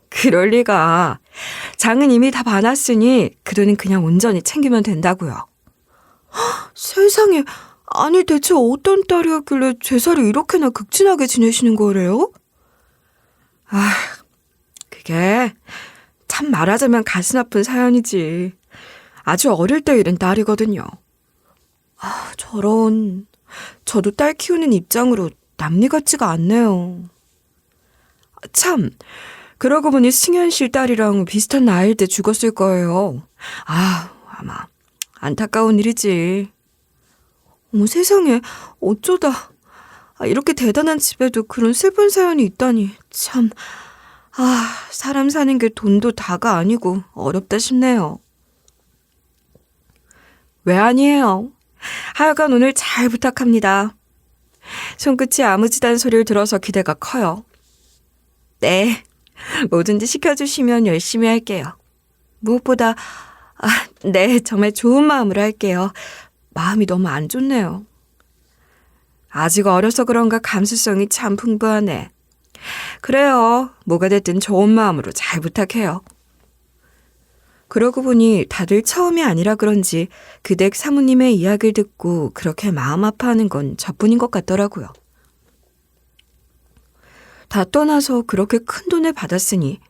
그럴 리가. 장은 이미 다 봐놨으니 그 돈은 그냥 온전히 챙기면 된다고요. 세상에, 아니 대체 어떤 딸이었길래 제사를 이렇게나 극진하게 지내시는 거래요? 그게 참 말하자면 가슴 아픈 사연이지. 아주 어릴 때 잃은 딸이거든요. 저런... 저도 딸 키우는 입장으로 남일 같지가 않네요. 참, 그러고 보니 승현 씨 딸이랑 비슷한 나이일 때 죽었을 거예요. 아마 안타까운 일이지. 어머 세상에, 어쩌다. 이렇게 대단한 집에도 그런 슬픈 사연이 있다니 참... 사람 사는 게 돈도 다가 아니고 어렵다 싶네요. 왜 아니에요. 하여간 오늘 잘 부탁합니다. 손끝이 아무지단 소리를 들어서 기대가 커요. 네, 뭐든지 시켜주시면 열심히 할게요. 무엇보다 네, 정말 좋은 마음으로 할게요. 마음이 너무 안 좋네요. 아직 어려서 그런가 감수성이 참 풍부하네. 그래요. 뭐가 됐든 좋은 마음으로 잘 부탁해요. 그러고 보니 다들 처음이 아니라 그런지 그 댁 사모님의 이야기를 듣고 그렇게 마음 아파하는 건 저뿐인 것 같더라고요. 다 떠나서 그렇게 큰 돈을 받았으니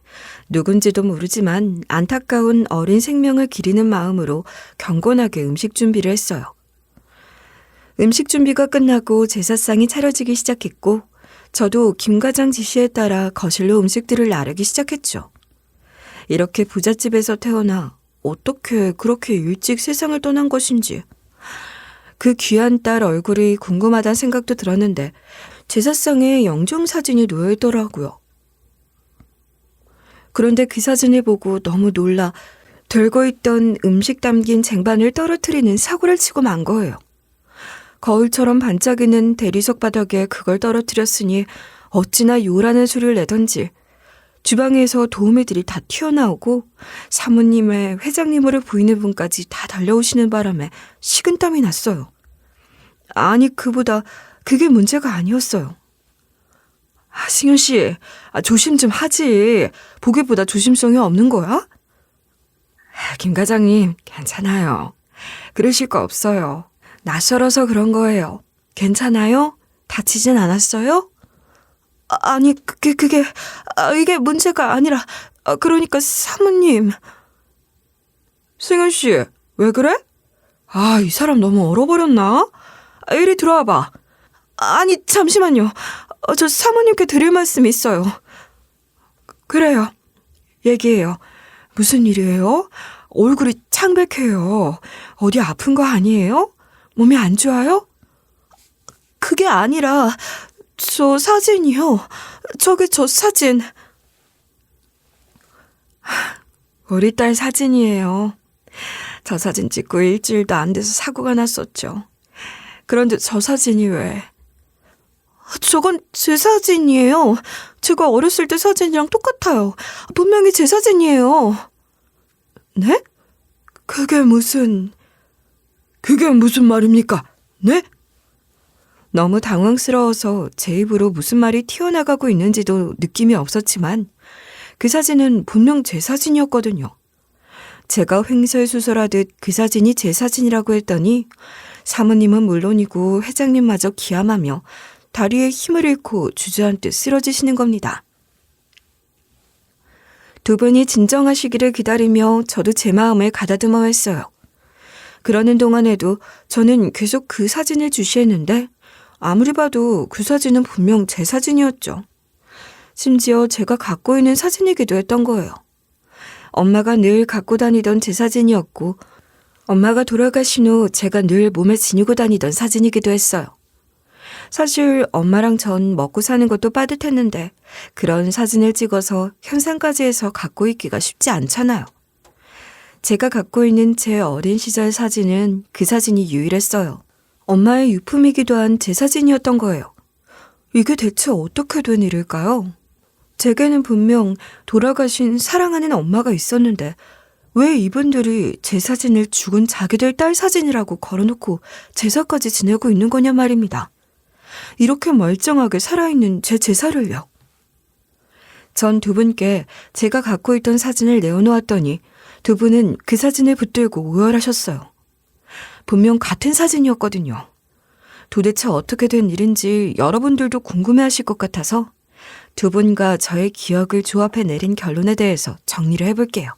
누군지도 모르지만 안타까운 어린 생명을 기리는 마음으로 경건하게 음식 준비를 했어요. 음식 준비가 끝나고 제사상이 차려지기 시작했고 저도 김 과장 지시에 따라 거실로 음식들을 나르기 시작했죠. 이렇게 부잣집에서 태어나 어떻게 그렇게 일찍 세상을 떠난 것인지 그 귀한 딸 얼굴이 궁금하다는 생각도 들었는데 제사상에 영정사진이 놓여있더라고요. 그런데 그 사진을 보고 너무 놀라 들고 있던 음식 담긴 쟁반을 떨어뜨리는 사고를 치고 만 거예요. 거울처럼 반짝이는 대리석 바닥에 그걸 떨어뜨렸으니 어찌나 요란한 소리를 내던지 주방에서 도우미들이 다 튀어나오고 사모님의 회장님으로 보이는 분까지 다 달려오시는 바람에 식은땀이 났어요. 아니 그보다 그게 문제가 아니었어요. 승현 씨, 조심 좀 하지. 보기보다 조심성이 없는 거야? 김 과장님, 괜찮아요. 그러실 거 없어요. 낯설어서 그런 거예요. 괜찮아요? 다치진 않았어요? 아니, 이게 문제가 아니라, 그러니까 사모님. 승현 씨, 왜 그래? 이 사람 너무 얼어버렸나? 이리 들어와봐. 아니, 잠시만요. 저 사모님께 드릴 말씀이 있어요. 그래요. 얘기해요. 무슨 일이에요? 얼굴이 창백해요. 어디 아픈 거 아니에요? 몸이 안 좋아요? 그게 아니라 저 사진이요. 저기 저 사진. 우리 딸 사진이에요. 저 사진 찍고 일주일도 안 돼서 사고가 났었죠. 그런데 저 사진이 왜? 저건 제 사진이에요. 제가 어렸을 때 사진이랑 똑같아요. 분명히 제 사진이에요. 네? 그게 무슨 말입니까? 네? 너무 당황스러워서 제 입으로 무슨 말이 튀어나가고 있는지도 느낌이 없었지만 그 사진은 분명 제 사진이었거든요. 제가 횡설수설하듯 그 사진이 제 사진이라고 했더니 사모님은 물론이고 회장님마저 기함하며 다리에 힘을 잃고 주저앉듯 쓰러지시는 겁니다. 두 분이 진정하시기를 기다리며 저도 제 마음을 가다듬어 했어요. 그러는 동안에도 저는 계속 그 사진을 주시했는데 아무리 봐도 그 사진은 분명 제 사진이었죠. 심지어 제가 갖고 있는 사진이기도 했던 거예요. 엄마가 늘 갖고 다니던 제 사진이었고 엄마가 돌아가신 후 제가 늘 몸에 지니고 다니던 사진이기도 했어요. 사실 엄마랑 전 먹고 사는 것도 빠듯했는데 그런 사진을 찍어서 현상까지 해서 갖고 있기가 쉽지 않잖아요. 제가 갖고 있는 제 어린 시절 사진은 그 사진이 유일했어요. 엄마의 유품이기도 한 제 사진이었던 거예요. 이게 대체 어떻게 된 일일까요? 제게는 분명 돌아가신 사랑하는 엄마가 있었는데 왜 이분들이 제 사진을 죽은 자기들 딸 사진이라고 걸어놓고 제사까지 지내고 있는 거냐 말입니다. 이렇게 멀쩡하게 살아있는 제 제사를요. 전 두 분께 제가 갖고 있던 사진을 내어놓았더니 두 분은 그 사진을 붙들고 오열하셨어요. 분명 같은 사진이었거든요. 도대체 어떻게 된 일인지 여러분들도 궁금해하실 것 같아서 두 분과 저의 기억을 조합해 내린 결론에 대해서 정리를 해볼게요.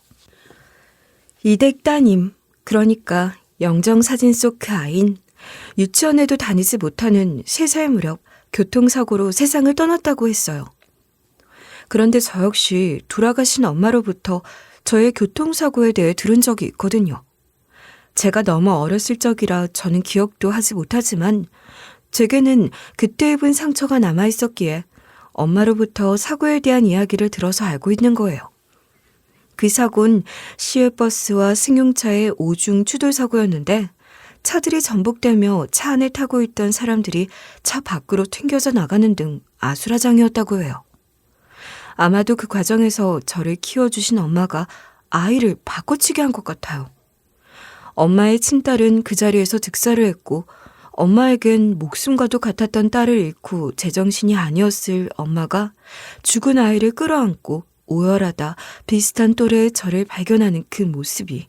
이댁 따님, 그러니까 영정사진 속 그 아인, 유치원에도 다니지 못하는 3살 무렵 교통사고로 세상을 떠났다고 했어요. 그런데 저 역시 돌아가신 엄마로부터 저의 교통사고에 대해 들은 적이 있거든요. 제가 너무 어렸을 적이라 저는 기억도 하지 못하지만 제게는 그때 입은 상처가 남아있었기에 엄마로부터 사고에 대한 이야기를 들어서 알고 있는 거예요. 그 사고는 시외버스와 승용차의 오중 추돌 사고였는데 차들이 전복되며 차 안에 타고 있던 사람들이 차 밖으로 튕겨져 나가는 등 아수라장이었다고 해요. 아마도 그 과정에서 저를 키워주신 엄마가 아이를 바꿔치기 한 것 같아요. 엄마의 친딸은 그 자리에서 득사를 했고 엄마에겐 목숨과도 같았던 딸을 잃고 제정신이 아니었을 엄마가 죽은 아이를 끌어안고 오열하다 비슷한 또래의 저를 발견하는 그 모습이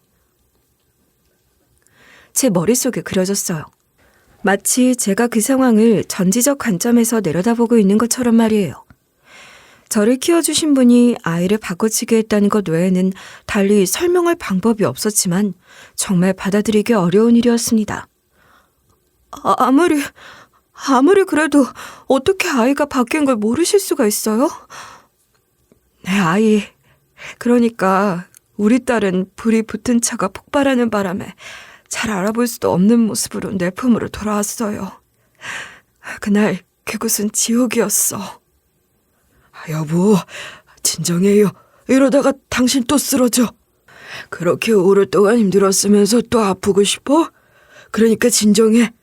제 머릿속에 그려졌어요. 마치 제가 그 상황을 전지적 관점에서 내려다보고 있는 것처럼 말이에요. 저를 키워주신 분이 아이를 바꿔치기 했다는 것 외에는 달리 설명할 방법이 없었지만 정말 받아들이기 어려운 일이었습니다. 아무리 그래도 어떻게 아이가 바뀐 걸 모르실 수가 있어요? 내 아이, 그러니까 우리 딸은 불이 붙은 차가 폭발하는 바람에 잘 알아볼 수도 없는 모습으로 내 품으로 돌아왔어요. 그날 그곳은 지옥이었어. 여보, 진정해요. 이러다가 당신 또 쓰러져. 그렇게 오랫동안 힘들었으면서 또 아프고 싶어? 그러니까 진정해.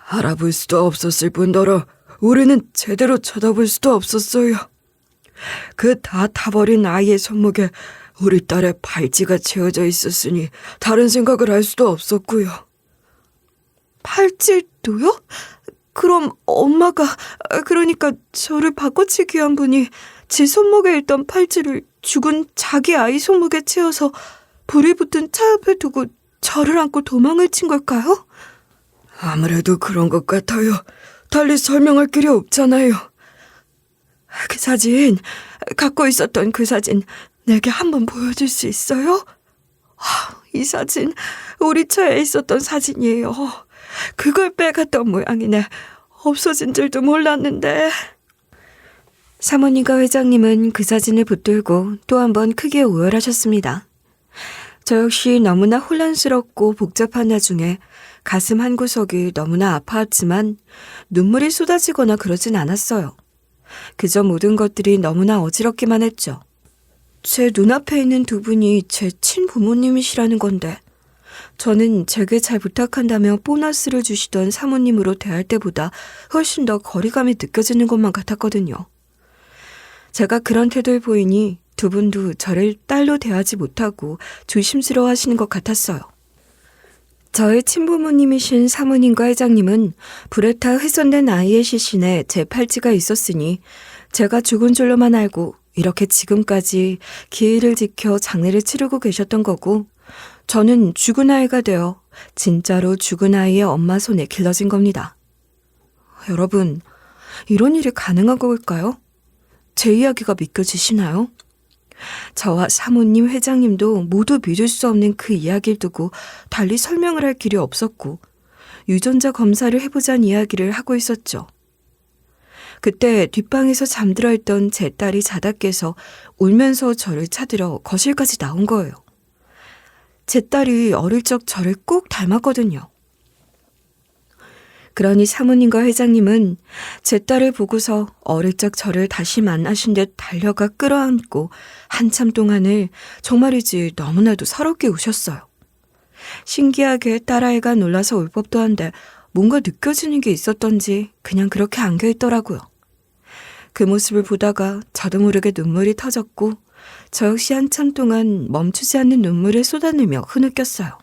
알아볼 수도 없었을 뿐더러 우리는 제대로 쳐다볼 수도 없었어요. 그 다 타버린 아이의 손목에 우리 딸의 팔찌가 채워져 있었으니 다른 생각을 할 수도 없었고요. 팔찌도요? 그럼 엄마가, 그러니까 저를 바꿔치기 한 분이 제 손목에 있던 팔찌를 죽은 자기 아이 손목에 채워서 불이 붙은 차 앞에 두고 저를 안고 도망을 친 걸까요? 아무래도 그런 것 같아요. 달리 설명할 길이 없잖아요. 그 사진, 갖고 있었던 그 사진 내게 한번 보여줄 수 있어요? 이 사진 우리 차에 있었던 사진이에요. 그걸 빼갔던 모양이네. 없어진 줄도 몰랐는데. 사모님과 회장님은 그 사진을 붙들고 또 한 번 크게 오열하셨습니다. 저 역시 너무나 혼란스럽고 복잡한 나중에 가슴 한구석이 너무나 아파왔지만 눈물이 쏟아지거나 그러진 않았어요. 그저 모든 것들이 너무나 어지럽기만 했죠. 제 눈앞에 있는 두 분이 제 친부모님이시라는 건데 저는 제게 잘 부탁한다며 보너스를 주시던 사모님으로 대할 때보다 훨씬 더 거리감이 느껴지는 것만 같았거든요. 제가 그런 태도를 보이니 두 분도 저를 딸로 대하지 못하고 조심스러워 하시는 것 같았어요. 저의 친부모님이신 사모님과 회장님은 불에 타 훼손된 아이의 시신에 제 팔찌가 있었으니 제가 죽은 줄로만 알고 이렇게 지금까지 기일을 지켜 장례를 치르고 계셨던 거고, 저는 죽은 아이가 되어 진짜로 죽은 아이의 엄마 손에 길러진 겁니다. 여러분, 이런 일이 가능한 걸까요? 제 이야기가 믿겨지시나요? 저와 사모님, 회장님도 모두 믿을 수 없는 그 이야기를 두고 달리 설명을 할 길이 없었고, 유전자 검사를 해보자는 이야기를 하고 있었죠. 그때 뒷방에서 잠들어 있던 제 딸이 자다 깨서 울면서 저를 찾으러 거실까지 나온 거예요. 제 딸이 어릴 적 저를 꼭 닮았거든요. 그러니 사모님과 회장님은 제 딸을 보고서 어릴 적 저를 다시 만나신 듯 달려가 끌어안고 한참 동안을 정말이지 너무나도 서럽게 우셨어요. 신기하게 딸아이가 놀라서 울 법도 한데 뭔가 느껴지는 게 있었던지 그냥 그렇게 안겨있더라고요. 그 모습을 보다가 저도 모르게 눈물이 터졌고 저 역시 한참 동안 멈추지 않는 눈물을 쏟아내며 흐느꼈어요.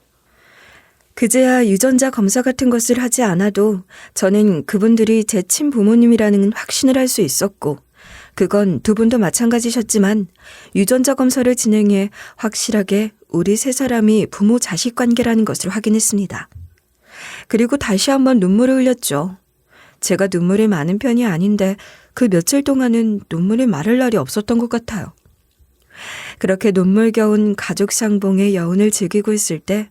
그제야 유전자 검사 같은 것을 하지 않아도 저는 그분들이 제 친부모님이라는 확신을 할 수 있었고, 그건 두 분도 마찬가지셨지만 유전자 검사를 진행해 확실하게 우리 세 사람이 부모 자식 관계라는 것을 확인했습니다. 그리고 다시 한번 눈물을 흘렸죠. 제가 눈물이 많은 편이 아닌데 그 며칠 동안은 눈물이 마를 날이 없었던 것 같아요. 그렇게 눈물겨운 가족 상봉의 여운을 즐기고 있을 때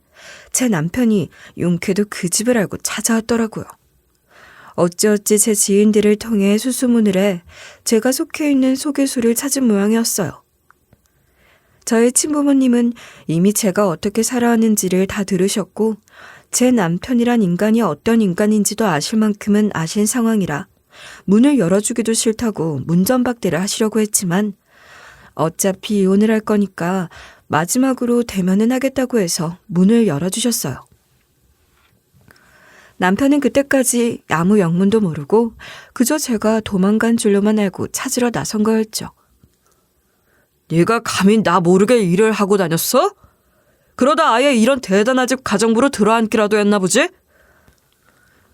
제 남편이 용케도 그 집을 알고 찾아왔더라고요. 어찌어찌 제 지인들을 통해 수소문을 해 제가 속해 있는 소개소를 찾은 모양이었어요. 저의 친부모님은 이미 제가 어떻게 살아왔는지를 다 들으셨고 제 남편이란 인간이 어떤 인간인지도 아실 만큼은 아신 상황이라 문을 열어주기도 싫다고 문전박대를 하시려고 했지만 어차피 이혼을 할 거니까 마지막으로 대면은 하겠다고 해서 문을 열어주셨어요. 남편은 그때까지 아무 영문도 모르고 그저 제가 도망간 줄로만 알고 찾으러 나선 거였죠. 네가 감히 나 모르게 일을 하고 다녔어? 그러다 아예 이런 대단한 집 가정부로 들어앉기라도 했나 보지?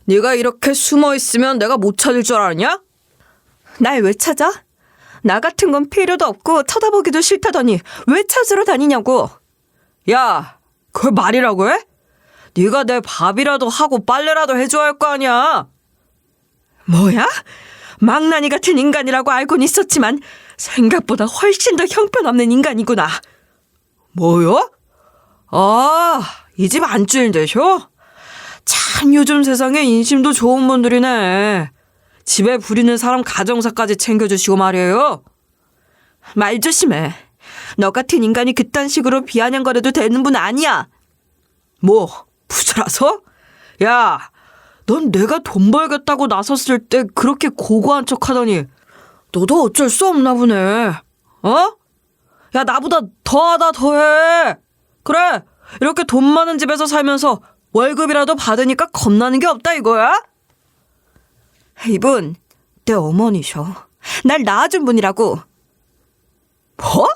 네가 이렇게 숨어 있으면 내가 못 찾을 줄 알았냐? 날 왜 찾아? 나 같은 건 필요도 없고 쳐다보기도 싫다더니 왜 찾으러 다니냐고. 야, 그걸 말이라고 해? 네가 내 밥이라도 하고 빨래라도 해줘야 할 거 아니야. 뭐야? 망나니 같은 인간이라고 알고는 있었지만 생각보다 훨씬 더 형편없는 인간이구나. 뭐요? 아, 이 집 안주인 되셔? 참 요즘 세상에 인심도 좋은 분들이네. 집에 부리는 사람 가정사까지 챙겨주시고 말이에요. 말 조심해. 너 같은 인간이 그딴 식으로 비아냥거려도 되는 분 아니야. 뭐, 부자라서? 야, 넌 내가 돈 벌겠다고 나섰을 때 그렇게 고고한 척 하더니 너도 어쩔 수 없나 보네. 어? 야, 나보다 더하다 더해. 그래, 이렇게 돈 많은 집에서 살면서 월급이라도 받으니까 겁나는 게 없다 이거야? 이분, 내 어머니셔. 날 낳아준 분이라고. 뭐?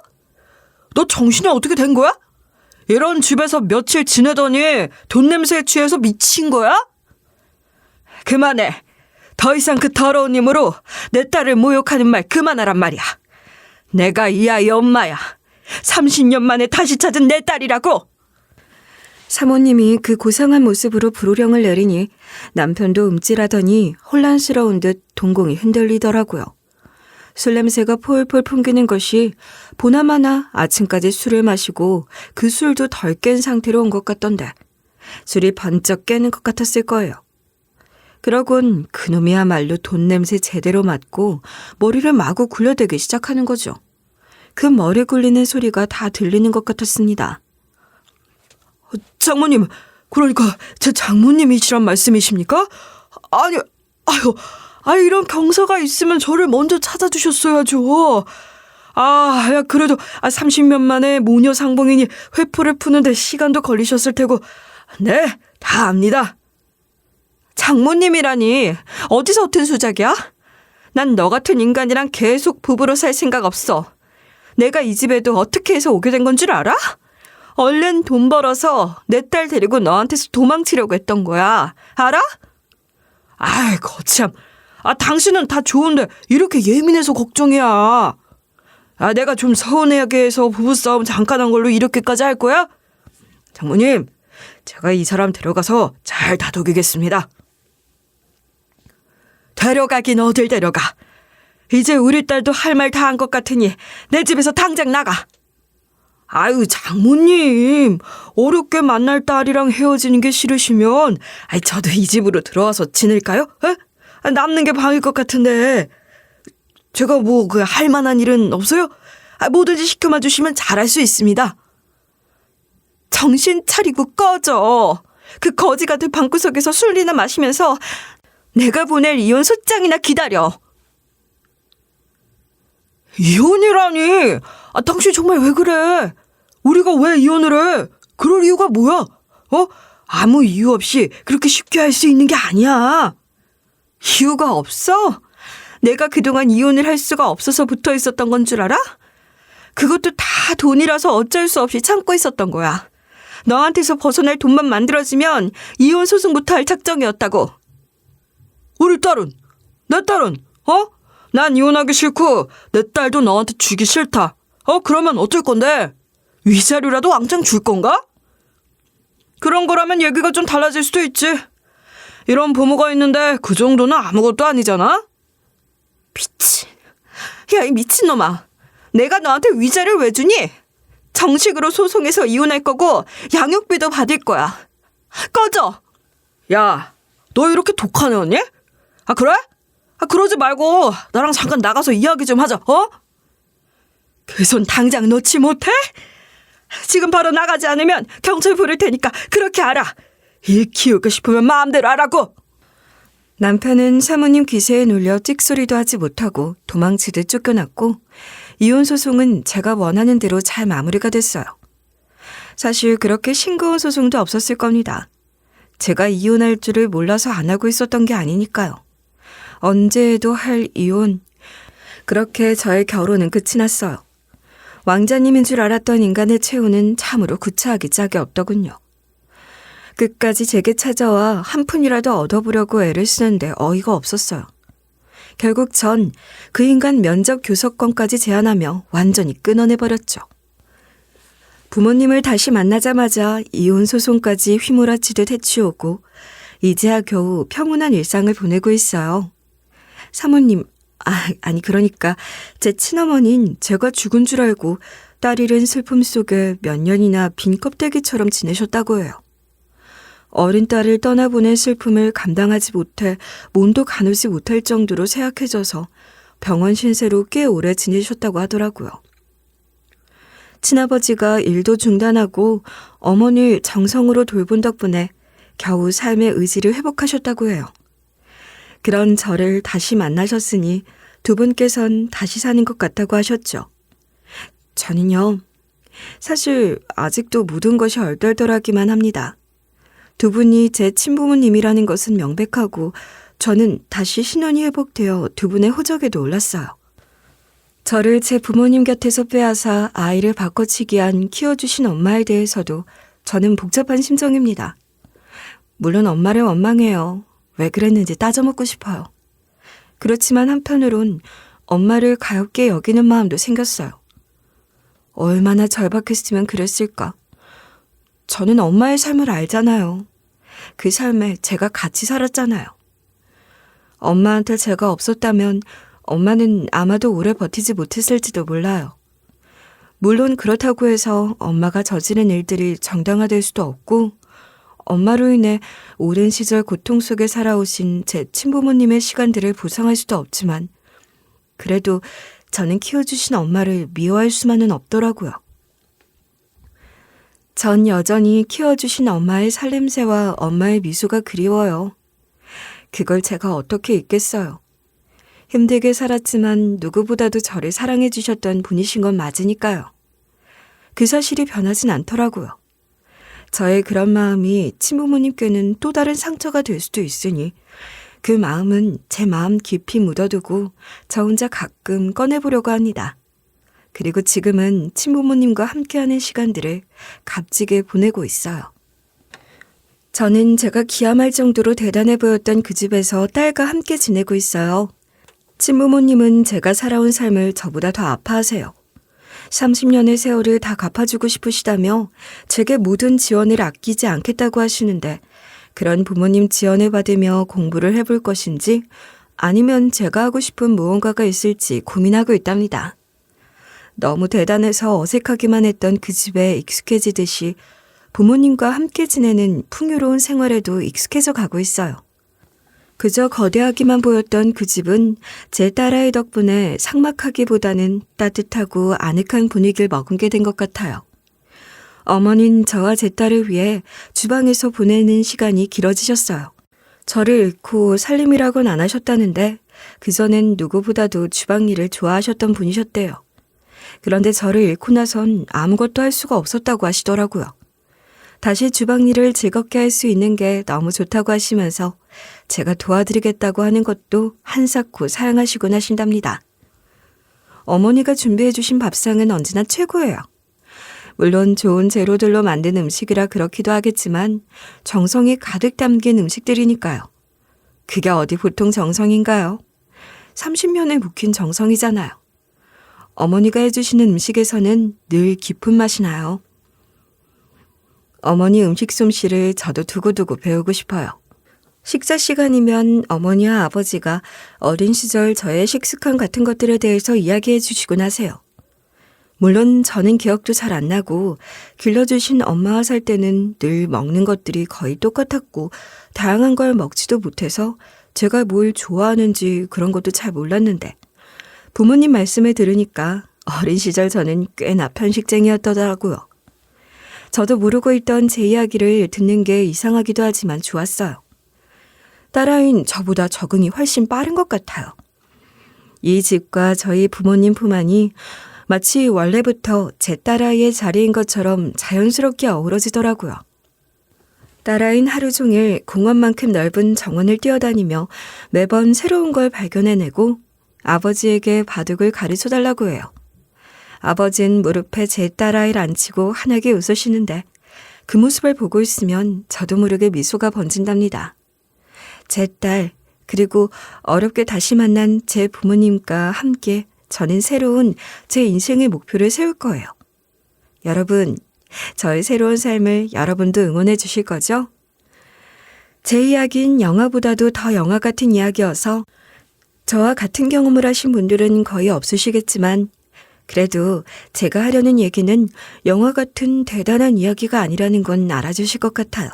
너 정신이 어떻게 된 거야? 이런 집에서 며칠 지내더니 돈 냄새에 취해서 미친 거야? 그만해. 더 이상 그 더러운 힘으로 내 딸을 모욕하는 말 그만하란 말이야. 내가 이 아이 엄마야. 30년 만에 다시 찾은 내 딸이라고. 사모님이 그 고상한 모습으로 불호령을 내리니 남편도 움찔하더니 혼란스러운 듯 동공이 흔들리더라고요. 술 냄새가 폴폴 풍기는 것이 보나마나 아침까지 술을 마시고 그 술도 덜 깬 상태로 온 것 같던데 술이 번쩍 깨는 것 같았을 거예요. 그러곤 그놈이야말로 돈 냄새 제대로 맡고 머리를 마구 굴려대기 시작하는 거죠. 그 머리 굴리는 소리가 다 들리는 것 같았습니다. 장모님, 그러니까 제 장모님이시란 말씀이십니까? 아니, 이런 경사가 있으면 저를 먼저 찾아주셨어야죠. 야, 그래도 30년 만에 모녀 상봉이니 회포를 푸는데 시간도 걸리셨을 테고. 네, 다 압니다. 장모님이라니 어디서 얻은 수작이야? 난 너 같은 인간이랑 계속 부부로 살 생각 없어. 내가 이 집에도 어떻게 해서 오게 된 건 줄 알아? 얼른 돈 벌어서 내 딸 데리고 너한테서 도망치려고 했던 거야. 알아? 아이, 거참. 당신은 다 좋은데 이렇게 예민해서 걱정이야. 내가 좀 서운하게 해서 부부싸움 잠깐 한 걸로 이렇게까지 할 거야? 장모님, 제가 이 사람 데려가서 잘 다독이겠습니다. 데려가긴 어딜 데려가. 이제 우리 딸도 할 말 다 한 것 같으니 내 집에서 당장 나가. 아유, 장모님, 어렵게 만날 딸이랑 헤어지는 게 싫으시면 저도 이 집으로 들어와서 지낼까요? 남는 게 방일 것 같은데. 제가 뭐 할 만한 일은 없어요? 뭐든지 시켜만 주시면 잘할 수 있습니다. 정신 차리고 꺼져. 그 거지 같은 방구석에서 술이나 마시면서 내가 보낼 이혼 소장이나 기다려. 이혼이라니? 당신 정말 왜 그래? 우리가 왜 이혼을 해? 그럴 이유가 뭐야? 아무 이유 없이 그렇게 쉽게 할 수 있는 게 아니야. 이유가 없어? 내가 그동안 이혼을 할 수가 없어서 붙어 있었던 건 줄 알아? 그것도 다 돈이라서 어쩔 수 없이 참고 있었던 거야. 너한테서 벗어날 돈만 만들어지면 이혼 소송부터 할 작정이었다고. 우리 딸은? 내 딸은? 난 이혼하기 싫고 내 딸도 너한테 주기 싫다. 그러면 어쩔 건데? 위자료라도 왕창 줄 건가? 그런 거라면 얘기가 좀 달라질 수도 있지. 이런 부모가 있는데 그 정도는 아무것도 아니잖아? 미친. 야, 이 미친놈아. 내가 너한테 위자료를 왜 주니? 정식으로 소송해서 이혼할 거고 양육비도 받을 거야. 꺼져. 야, 너 이렇게 독한 애였니? 그래? 그러지 말고 나랑 잠깐 나가서 이야기 좀 하자. 그 손 당장 놓지 못해? 지금 바로 나가지 않으면 경찰 부를 테니까 그렇게 알아. 일 키우고 싶으면 마음대로 하라고. 남편은 사모님 기세에 눌려 찍소리도 하지 못하고 도망치듯 쫓겨났고 이혼 소송은 제가 원하는 대로 잘 마무리가 됐어요. 사실 그렇게 싱거운 소송도 없었을 겁니다. 제가 이혼할 줄을 몰라서 안 하고 있었던 게 아니니까요. 언제 해도 할 이혼. 그렇게 저의 결혼은 끝이 났어요. 왕자님인 줄 알았던 인간의 최후는 참으로 구차하기 짝이 없더군요. 끝까지 제게 찾아와 한 푼이라도 얻어보려고 애를 쓰는데 어이가 없었어요. 결국 전 그 인간 면접 교섭권까지 제안하며 완전히 끊어내버렸죠. 부모님을 다시 만나자마자 이혼 소송까지 휘몰아치듯 해치우고 이제야 겨우 평온한 일상을 보내고 있어요. 사모님, 아니 그러니까 제 친어머니는 제가 죽은 줄 알고 딸 잃은 슬픔 속에 몇 년이나 빈 껍데기처럼 지내셨다고 해요. 어린 딸을 떠나보낸 슬픔을 감당하지 못해 몸도 가누지 못할 정도로 쇠약해져서 병원 신세로 꽤 오래 지내셨다고 하더라고요. 친아버지가 일도 중단하고 어머니를 정성으로 돌본 덕분에 겨우 삶의 의지를 회복하셨다고 해요. 그런 저를 다시 만나셨으니 두 분께선 다시 사는 것 같다고 하셨죠. 저는요, 사실 아직도 모든 것이 얼떨떨하기만 합니다. 두 분이 제 친부모님이라는 것은 명백하고 저는 다시 신원이 회복되어 두 분의 호적에도 올랐어요. 저를 제 부모님 곁에서 빼앗아 아이를 바꿔치기 한 키워주신 엄마에 대해서도 저는 복잡한 심정입니다. 물론 엄마를 원망해요. 왜 그랬는지 따져먹고 싶어요. 그렇지만 한편으론 엄마를 가엾게 여기는 마음도 생겼어요. 얼마나 절박했으면 그랬을까. 저는 엄마의 삶을 알잖아요. 그 삶에 제가 같이 살았잖아요. 엄마한테 제가 없었다면 엄마는 아마도 오래 버티지 못했을지도 몰라요. 물론 그렇다고 해서 엄마가 저지른 일들이 정당화될 수도 없고 엄마로 인해 오랜 시절 고통 속에 살아오신 제 친부모님의 시간들을 보상할 수도 없지만 그래도 저는 키워주신 엄마를 미워할 수만은 없더라고요. 전 여전히 키워주신 엄마의 살냄새와 엄마의 미소가 그리워요. 그걸 제가 어떻게 잊겠어요. 힘들게 살았지만 누구보다도 저를 사랑해 주셨던 분이신 건 맞으니까요. 그 사실이 변하진 않더라고요. 저의 그런 마음이 친부모님께는 또 다른 상처가 될 수도 있으니 그 마음은 제 마음 깊이 묻어두고 저 혼자 가끔 꺼내보려고 합니다. 그리고 지금은 친부모님과 함께하는 시간들을 값지게 보내고 있어요. 저는 제가 기함할 정도로 대단해 보였던 그 집에서 딸과 함께 지내고 있어요. 친부모님은 제가 살아온 삶을 저보다 더 아파하세요. 30년의 세월을 다 갚아주고 싶으시다며 제게 모든 지원을 아끼지 않겠다고 하시는데 그런 부모님 지원을 받으며 공부를 해볼 것인지 아니면 제가 하고 싶은 무언가가 있을지 고민하고 있답니다. 너무 대단해서 어색하기만 했던 그 집에 익숙해지듯이 부모님과 함께 지내는 풍요로운 생활에도 익숙해져 가고 있어요. 그저 거대하기만 보였던 그 집은 제 딸아이 덕분에 삭막하기보다는 따뜻하고 아늑한 분위기를 머금게 된 것 같아요. 어머니는 저와 제 딸을 위해 주방에서 보내는 시간이 길어지셨어요. 저를 잃고 살림이라고는 안 하셨다는데 그전엔 누구보다도 주방 일을 좋아하셨던 분이셨대요. 그런데 저를 잃고 나선 아무것도 할 수가 없었다고 하시더라고요. 다시 주방 일을 즐겁게 할 수 있는 게 너무 좋다고 하시면서 제가 도와드리겠다고 하는 것도 한사코 사양하시곤 하신답니다. 어머니가 준비해 주신 밥상은 언제나 최고예요. 물론 좋은 재료들로 만든 음식이라 그렇기도 하겠지만 정성이 가득 담긴 음식들이니까요. 그게 어디 보통 정성인가요? 30년을 묵힌 정성이잖아요. 어머니가 해주시는 음식에서는 늘 깊은 맛이 나요. 어머니 음식 솜씨를 저도 두고두고 배우고 싶어요. 식사 시간이면 어머니와 아버지가 어린 시절 저의 식습관 같은 것들에 대해서 이야기해 주시곤 하세요. 물론 저는 기억도 잘 안 나고 길러주신 엄마와 살 때는 늘 먹는 것들이 거의 똑같았고 다양한 걸 먹지도 못해서 제가 뭘 좋아하는지 그런 것도 잘 몰랐는데 부모님 말씀을 들으니까 어린 시절 저는 꽤나 편식쟁이였더라고요. 저도 모르고 있던 제 이야기를 듣는 게 이상하기도 하지만 좋았어요. 딸아이는 저보다 적응이 훨씬 빠른 것 같아요. 이 집과 저희 부모님 품 안이 마치 원래부터 제 딸아이의 자리인 것처럼 자연스럽게 어우러지더라고요. 딸아이는 하루 종일 공원만큼 넓은 정원을 뛰어다니며 매번 새로운 걸 발견해내고 아버지에게 바둑을 가르쳐달라고 해요. 아버지는 무릎에 제 딸아이를 앉히고 환하게 웃으시는데 그 모습을 보고 있으면 저도 모르게 미소가 번진답니다. 제 딸, 그리고 어렵게 다시 만난 제 부모님과 함께 저는 새로운 제 인생의 목표를 세울 거예요. 여러분, 저의 새로운 삶을 여러분도 응원해 주실 거죠? 제 이야기는 영화보다도 더 영화 같은 이야기여서 저와 같은 경험을 하신 분들은 거의 없으시겠지만 그래도 제가 하려는 얘기는 영화 같은 대단한 이야기가 아니라는 건 알아주실 것 같아요.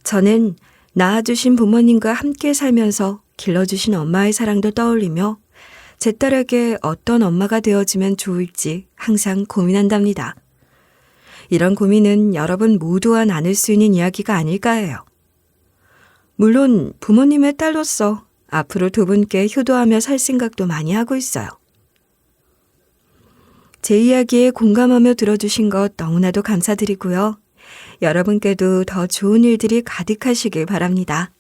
저는 낳아주신 부모님과 함께 살면서 길러주신 엄마의 사랑도 떠올리며 제 딸에게 어떤 엄마가 되어주면 좋을지 항상 고민한답니다. 이런 고민은 여러분 모두와 나눌 수 있는 이야기가 아닐까 해요. 물론 부모님의 딸로서 앞으로 두 분께 효도하며 살 생각도 많이 하고 있어요. 제 이야기에 공감하며 들어주신 것 너무나도 감사드리고요. 여러분께도 더 좋은 일들이 가득하시길 바랍니다.